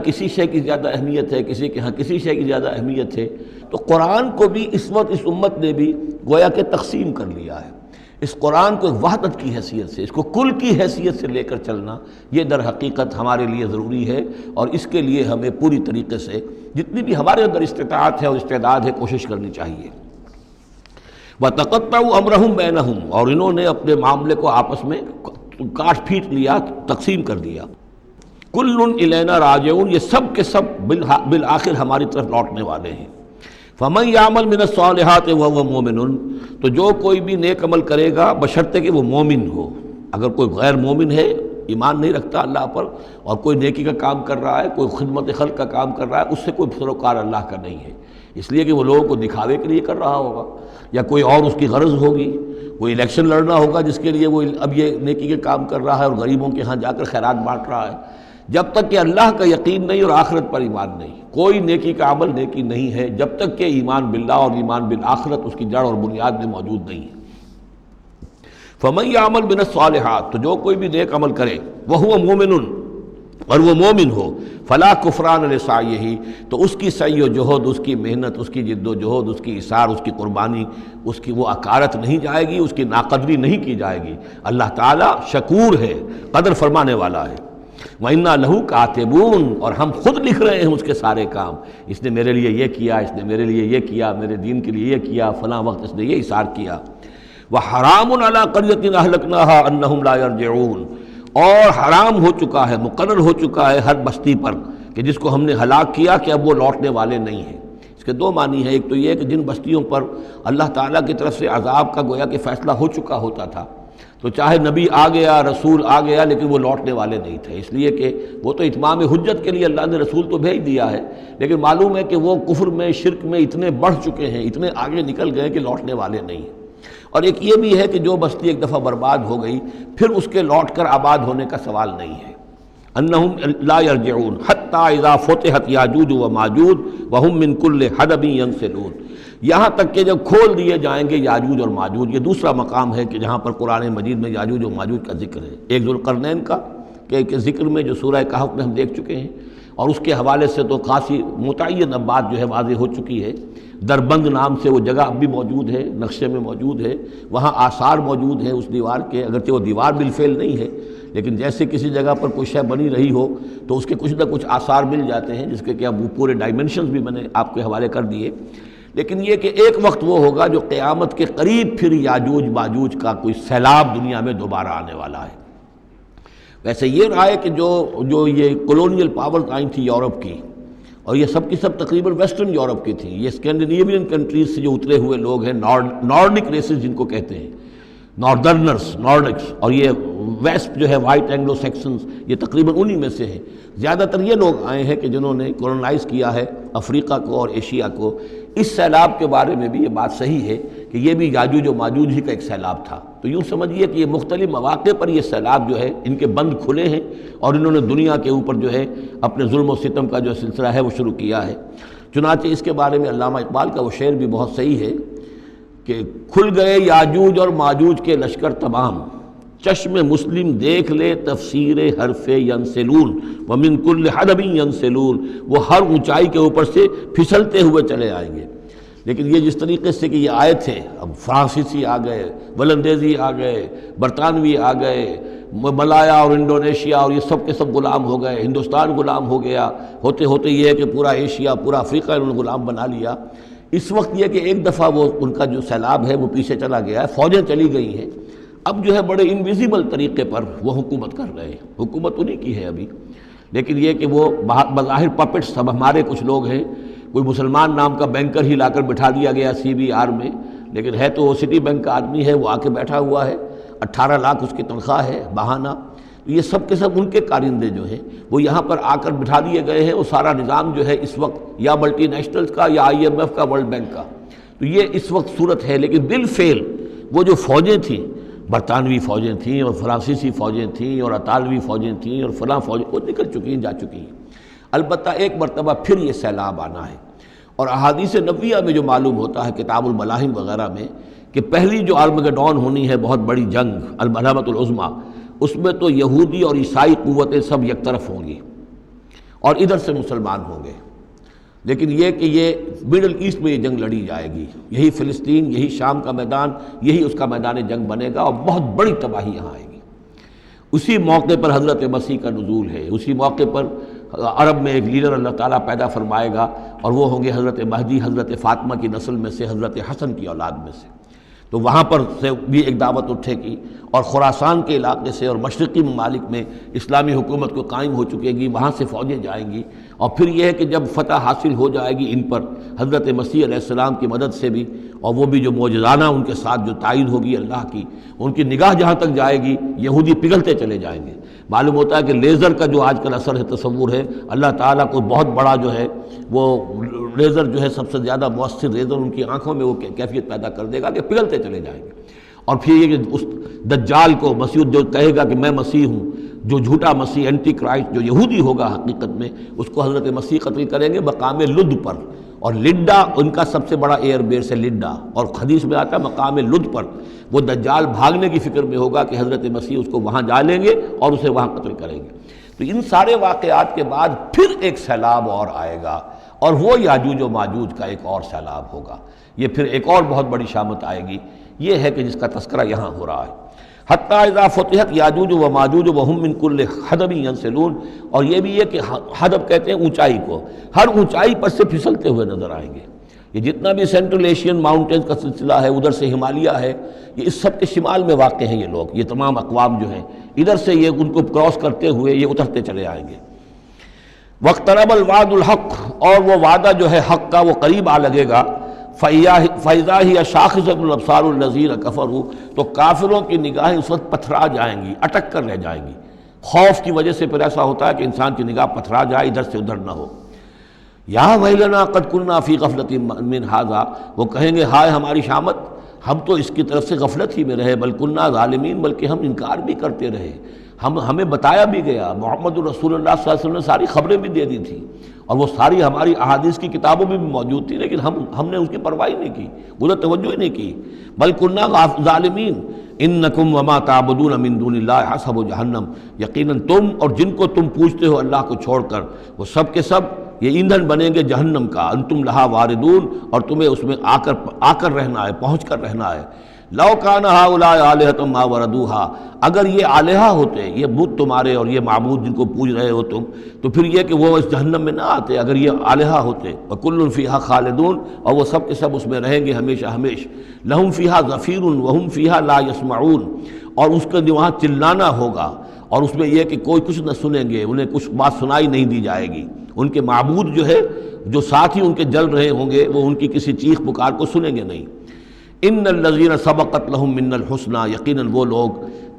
کسی شے کی زیادہ اہمیت ہے، کسی کے ہاں کسی شے کی زیادہ اہمیت ہے۔ تو قرآن کو بھی اس وقت اس امت نے بھی گویا کہ تقسیم کر لیا ہے۔ اس قرآن کو ایک وحدت کی حیثیت سے، اس کو کل کی حیثیت سے لے کر چلنا، یہ در حقیقت ہمارے لیے ضروری ہے، اور اس کے لیے ہمیں پوری طریقے سے جتنی بھی ہمارے اندر استطاعت ہے اور استعداد ہے کوشش کرنی چاہیے۔ وَتَقَطَّعُوا أَمْرَهُمْ بَيْنَهُمْ، اور انہوں نے اپنے معاملے کو آپس میں کاٹ پھینٹ لیا، تقسیم کر دیا۔ كُلٌّ إِلَيْنَا رَاجِعُونَ، یہ سب کے سب بالآخر ہماری طرف لوٹنے والے ہیں۔ فَمَن يَعْمَلْ مِنَ الصَّالِحَاتِ وَهُوَ مُؤْمِنٌ، تو جو کوئی بھی نیک عمل کرے گا بشرطے کہ وہ مومن ہو۔ اگر کوئی غیر مومن ہے، ایمان نہیں رکھتا اللہ پر، اور کوئی نیکی کا کام کر رہا ہے، کوئی خدمت خلق کا کام کر رہا ہے، اس سے کوئی سروکار اللہ کا نہیں ہے، اس لیے کہ وہ لوگوں کو دکھاوے کے لیے کر رہا ہوگا، یا کوئی اور اس کی غرض ہوگی، کوئی الیکشن لڑنا ہوگا جس کے لیے وہ اب یہ نیکی کے کام کر رہا ہے اور غریبوں کے ہاں جا کر خیرات بانٹ رہا ہے۔ جب تک کہ اللہ کا یقین نہیں اور آخرت پر ایمان نہیں، کوئی نیکی کا عمل نیکی نہیں ہے جب تک کہ ایمان باللہ اور ایمان بالآخرت اس کی جڑ اور بنیاد میں موجود نہیں ہے۔ فَمَن يَعْمَلْ مِنَ الصَّالِحَاتِ، تو جو کوئی بھی نیک عمل کرے وَهُوَ مُؤْمِنٌ، اور وہ مومن ہو، فَلَا كُفْرَانَ لِسَعْيِهِ، تو اس کی سعی و جہد، اس کی محنت، اس کی جد و جہد، اس کی اثار، اس کی قربانی، اس کی وہ اکارت نہیں جائے گی، اس کی ناقدری نہیں کی جائے گی۔ اللہ تعالیٰ شکور ہے، قدر فرمانے والا ہے۔ وَإِنَّا لَهُ كَاتِبُونَ، اور ہم خود لکھ رہے ہیں اس کے سارے کام، اس نے میرے لیے یہ کیا، اس نے میرے لیے یہ کیا، میرے دین کے لیے یہ کیا، فلاں وقت اس نے یہ اثار کیا۔ وَحَرَامٌ عَلَىٰ قَرْيَةٍ أَهْلَكْنَاهَا أَنَّهُمْ لَا يَرْجِعُونَ، اور حرام ہو چکا ہے، مقرر ہو چکا ہے ہر بستی پر کہ جس کو ہم نے ہلاک کیا کہ اب وہ لوٹنے والے نہیں ہیں۔ اس کے دو معنی ہیں، ایک تو یہ کہ جن بستیوں پر اللہ تعالیٰ کی طرف سے عذاب کا گویا کہ فیصلہ ہو چکا ہوتا تھا، تو چاہے نبی آ گیا، رسول آ گیا، لیکن وہ لوٹنے والے نہیں تھے، اس لیے کہ وہ تو اتمام حجت کے لیے اللہ نے رسول تو بھیج دیا ہے، لیکن معلوم ہے کہ وہ کفر میں، شرک میں اتنے بڑھ چکے ہیں، اتنے آگے نکل گئے کہ لوٹنے والے نہیں ہیں۔ اور ایک یہ بھی ہے کہ جو بستی ایک دفعہ برباد ہو گئی پھر اس کے لوٹ کر آباد ہونے کا سوال نہیں ہے۔ انہم لا یرجعون حتی اذا فتحت یاجوج و ماجوج وہم من کل حدب ینسلون، یہاں تک کہ جب کھول دیے جائیں گے یاجوج اور ماجوج۔ یہ دوسرا مقام ہے کہ جہاں پر قرآن مجید میں یاجوج و ماجوج کا ذکر ہے، ایک ذوالقرنین کا کہ ذکر میں جو سورہ کہف میں ہم دیکھ چکے ہیں، اور اس کے حوالے سے تو خاصی متعین اب بات جو ہے واضح ہو چکی ہے۔ دربند نام سے وہ جگہ اب بھی موجود ہے، نقشے میں موجود ہے، وہاں آثار موجود ہیں اس دیوار کے، اگرچہ وہ دیوار بالفعل نہیں ہے، لیکن جیسے کسی جگہ پر کوئی شے بنی رہی ہو تو اس کے کچھ نہ کچھ آثار مل جاتے ہیں، جس کے کہ اب وہ پورے ڈائمنشنز بھی میں نے آپ کے حوالے کر دیے۔ لیکن یہ کہ ایک وقت وہ ہوگا جو قیامت کے قریب پھر یاجوج ماجوج کا کوئی سیلاب دنیا میں دوبارہ آنے والا ہے۔ ویسے یہ رہا ہے کہ جو یہ کولونیل پاورز آئی تھی یورپ کی، اور یہ سب کی سب تقریباً ویسٹرن یورپ کی تھیں، یہ اسکینڈینیوین کنٹریز سے جو اترے ہوئے لوگ ہیں، نارڈک ریسز جن کو کہتے ہیں، ناردرنرز، نارڈکس، اور یہ ویسٹ جو ہے وائٹ اینگلو سیکسنز، یہ تقریباً انہی میں سے ہیں۔ زیادہ تر یہ لوگ آئے ہیں کہ جنہوں نے کولونائز کیا ہے افریقہ کو اور ایشیا کو۔ اس سیلاب کے بارے میں بھی یہ بات صحیح ہے کہ یہ بھی یاجوج و ماجوج ہی کا ایک سیلاب تھا۔ تو یوں سمجھیے کہ یہ مختلف مواقع پر یہ سیلاب جو ہے ان کے بند کھلے ہیں، اور انہوں نے دنیا کے اوپر جو ہے اپنے ظلم و ستم کا جو سلسلہ ہے وہ شروع کیا ہے۔ چنانچہ اس کے بارے میں علامہ اقبال کا وہ شعر بھی بہت صحیح ہے کہ کھل گئے یاجوج اور ماجوج کے لشکر تمام، چشم مسلم دیکھ لے تفسیر حرف ینسلون ومن کل حدب ینسلون، وہ ہر اونچائی کے اوپر سے پھسلتے ہوئے چلے آئیں گے۔ لیکن یہ جس طریقے سے کہ یہ آئے تھے، اب فرانسیسی آ گئے، ولندیزی آ گئے، برطانوی آ گئے، ملایا اور انڈونیشیا، اور یہ سب کے سب غلام ہو گئے، ہندوستان غلام ہو گیا، ہوتے ہوتے یہ ہے کہ پورا ایشیا، پورا افریقہ انہوں نے غلام بنا لیا۔ اس وقت یہ کہ ایک دفعہ وہ ان کا جو سیلاب ہے وہ پیچھے چلا گیا ہے، فوجیں چلی گئی ہیں، اب جو ہے بڑے انویزیبل طریقے پر وہ حکومت کر رہے ہیں، حکومت انہی کی ہے ابھی، لیکن یہ کہ وہ بظاہر پپٹس سب ہمارے کچھ لوگ ہیں، کوئی مسلمان نام کا بینکر ہی لا کر بٹھا دیا گیا CBR میں، لیکن ہے تو وہ سٹی بینک کا آدمی ہے، وہ آ کے بیٹھا ہوا ہے، 18 لاکھ اس کی تنخواہ ہے بہانہ۔ یہ سب کے سب ان کے کارندے جو ہیں وہ یہاں پر آ کر بٹھا دیے گئے ہیں، وہ سارا نظام جو ہے اس وقت یا ملٹی نیشنلز کا یا IMF کا، ورلڈ بینک کا، تو یہ اس وقت صورت ہے۔ لیکن بالفعل وہ جو فوجیں تھیں برطانوی فوجیں تھیں اور فرانسیسی فوجیں تھیں اور اطالوی فوجیں تھیں اور فلاں فوجیں، وہ نکل چکی ہیں، جا چکی ہیں۔ البتہ ایک مرتبہ پھر یہ سیلاب آنا ہے، اور احادیث نبویہ میں جو معلوم ہوتا ہے کتاب الملاحم وغیرہ میں کہ پہلی جو آرمگڈون ہونی ہے، بہت بڑی جنگ الملحمۃ العظمیٰ، اس میں تو یہودی اور عیسائی قوتیں سب یک طرف ہوں گی اور ادھر سے مسلمان ہوں گے، لیکن یہ کہ یہ مڈل ایسٹ میں یہ جنگ لڑی جائے گی، یہی فلسطین، یہی شام کا میدان، یہی اس کا میدان جنگ بنے گا، اور بہت بڑی تباہی یہاں آئے گی۔ اسی موقع پر حضرت مسیح کا نزول ہے، اسی موقع پر عرب میں ایک لیڈر اللہ تعالیٰ پیدا فرمائے گا، اور وہ ہوں گے حضرت مہدی، حضرت فاطمہ کی نسل میں سے، حضرت حسن کی اولاد میں سے۔ تو وہاں پر سے بھی ایک دعوت اٹھے گی، اور خراسان کے علاقے سے اور مشرقی ممالک میں اسلامی حکومت کو قائم ہو چکے گی، وہاں سے فوجیں جائیں گی، اور پھر یہ ہے کہ جب فتح حاصل ہو جائے گی ان پر حضرت مسیح علیہ السلام کی مدد سے بھی، اور وہ بھی جو معجزانہ ان کے ساتھ جو تائید ہوگی اللہ کی، ان کی نگاہ جہاں تک جائے گی یہودی پگھلتے چلے جائیں گے۔ معلوم ہوتا ہے کہ لیزر کا جو آج کل اثر ہے، تصور ہے، اللہ تعالیٰ کو بہت بڑا جو ہے وہ لیزر جو ہے سب سے زیادہ مؤثر لیزر ان کی آنکھوں میں وہ کیفیت پیدا کر دے گا کہ پگھلتے چلے جائیں گے۔ اور پھر یہ کہ اس دجال کو مسیح جو کہے گا کہ میں مسیح ہوں، جو جھوٹا مسیح اینٹی کرائسٹ جو یہودی ہوگا حقیقت میں، اس کو حضرت مسیح قتل کریں گے مقام لد پر، اور لڈا ان کا سب سے بڑا ایئر بیس ہے لڈا، اور حدیث میں آتا ہے مقام لد پر وہ دجال بھاگنے کی فکر میں ہوگا کہ حضرت مسیح اس کو وہاں جا لیں گے اور اسے وہاں قتل کریں گے۔ تو ان سارے واقعات کے بعد پھر ایک سیلاب اور آئے گا، اور وہ یاجوج و ماجوج کا ایک اور سیلاب ہوگا، یہ پھر ایک اور بہت بڑی شامت آئے گی، یہ ہے کہ جس کا تذکرہ یہاں ہو رہا ہے۔ حتیٰ اذا فتحت یاجوج و ماجوج وہم من کل حدب ینسلون، اور یہ بھی ہے کہ حدب کہتے ہیں اونچائی کو، ہر اونچائی پر سے پھسلتے ہوئے نظر آئیں گے۔ یہ جتنا بھی سینٹرل ایشین ماؤنٹینز کا سلسلہ ہے، ادھر سے ہمالیہ ہے، یہ اس سب کے شمال میں واقع ہیں یہ لوگ، یہ تمام اقوام جو ہیں ادھر سے یہ ان کو کراس کرتے ہوئے یہ اترتے چلے آئیں گے۔ واقترب الوعد الحق، اور وہ وعدہ جو ہے حق کا وہ قریب آ لگے گا۔ فَإِذَا هِيَ شَاخِصَةُ الْأَبْصَارُ الَّذِينَ كَفَرُوا، تو کافروں کی نگاہیں اس وقت پتھرا جائیں گی، اٹک کر رہ جائیں گی۔ خوف کی وجہ سے پھر ایسا ہوتا ہے کہ انسان کی نگاہ پتھرا جائے، ادھر سے ادھر نہ ہو۔ یا ویلنا قد کنا فی غفلۃ من ھذا، وہ کہیں گے ہائے ہماری شامت، ہم تو اس کی طرف سے غفلت ہی میں رہے، بل کنا ظالمین، بلکہ ہم انکار بھی کرتے رہے، ہمیں بتایا بھی گیا، محمد رسول اللہ صلی اللہ علیہ وسلم نے ساری خبریں بھی دے دی تھی، اور وہ ساری ہماری احادیث کی کتابوں میں بھی موجود تھی، لیکن ہم نے اس کی پرواہ نہیں کی، ادھر توجہ ہی نہیں کی۔ بل کنا ظالمین انکم وما تعبدون من دون اللہ حسب جہنم، یقیناً تم اور جن کو تم پوجتے ہو اللہ کو چھوڑ کر، وہ سب کے سب یہ ایندھن بنیں گے جہنم کا، انتم لہا واردون، اور تمہیں اس میں آ کر رہنا ہے، پہنچ کر رہنا ہے۔ لو کان ہؤلاء آلہۃ ما وردوہا، اگر یہ آلہہ ہوتے، یہ بت تمہارے اور یہ معبود جن کو پوج رہے ہو تم، تو پھر یہ کہ وہ اس جہنم میں نہ آتے اگر یہ آلہہ ہوتے۔ وکل فیہا خالدون، اور وہ سب کے سب اس میں رہیں گے ہمیشہ ہمیش۔ لہم فیہا زفیر وہم فیہا لا یسمعون، اور اس کے وہاں چلانا ہوگا، اور اس میں یہ کہ کوئی کچھ نہ سنیں گے، انہیں کچھ بات سنائی نہیں دی جائے گی۔ ان کے معبود جو ہے، جو ساتھ ہی ان کے جل رہے ہوں گے، وہ ان کی کسی چیخ پکار کو سنیں گے نہیں۔ ان الذین سبقت لہم من الحسنی، یقیناً وہ لوگ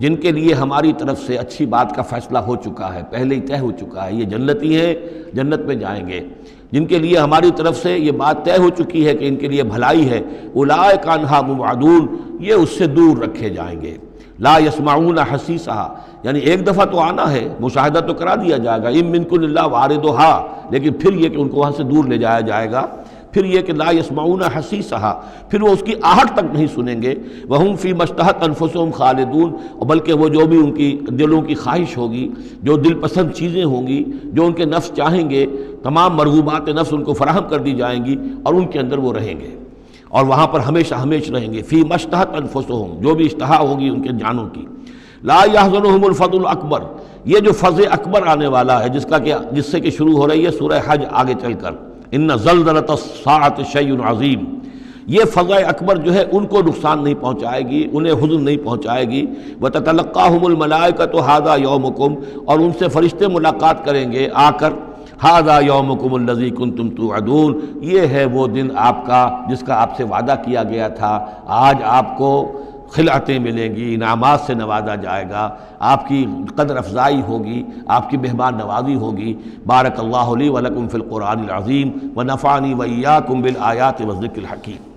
جن کے لیے ہماری طرف سے اچھی بات کا فیصلہ ہو چکا ہے، پہلے ہی طے ہو چکا ہے، یہ جنتی ہیں، جنت میں جائیں گے، جن کے لیے ہماری طرف سے یہ بات طے ہو چکی ہے کہ ان کے لیے بھلائی ہے، اولئک عنہا مبعدون، یہ اس سے دور رکھے جائیں گے۔ لا یسمعون حسیسہا، یعنی ایک دفعہ تو آنا ہے، مشاہدہ تو کرا دیا جائے گا، ان منکم الا واردھا، لیکن پھر یہ کہ ان کو وہاں سے دور لے جایا جائے گا۔ پھر یہ کہ لا یسمعون حسیسہا، پھر وہ اس کی آہٹ تک نہیں سنیں گے۔ وہم فی ما اشتہت انفسہم خالدون، اور بلکہ وہ جو بھی ان کی دلوں کی خواہش ہوگی، جو دل پسند چیزیں ہوں گی، جو ان کے نفس چاہیں گے، تمام مرغوبات نفس ان کو فراہم کر دی جائیں گی، اور ان کے اندر وہ رہیں گے، اور وہاں پر ہمیشہ ہمیشہ رہیں گے۔ فی ما اشتہت انفسہم، جو بھی اشتہا ہوگی ان کے جانوں کی۔ لا یحزنہم الفزع الاکبر، یہ جو فزع اکبر آنے والا ہے، جس سے کہ شروع ہو رہی ہے سورہ حج آگے چل کر، ان زلزلۃ الساعۃ شیء عظیم، یہ فزع اکبر جو ہے ان کو نقصان نہیں پہنچائے گی، انہیں حزن نہیں پہنچائے گی۔ وتتلقاہم الملائکۃ ھذا یومکم، اور ان سے فرشتے ملاقات کریں گے آ کر، ھذا یومکم الذی کنتم توعدون، یہ ہے وہ دن آپ کا جس کا آپ سے وعدہ کیا گیا تھا، آج آپ کو خلعتیں ملیں گی، انعامات سے نوازا جائے گا، آپ کی قدر افزائی ہوگی، آپ کی مہمان نوازی ہوگی۔ بارک اللہ لی ولکم فی القرآن العظیم ونفعنی وإیاکم بالآیات والذکر الحکیم۔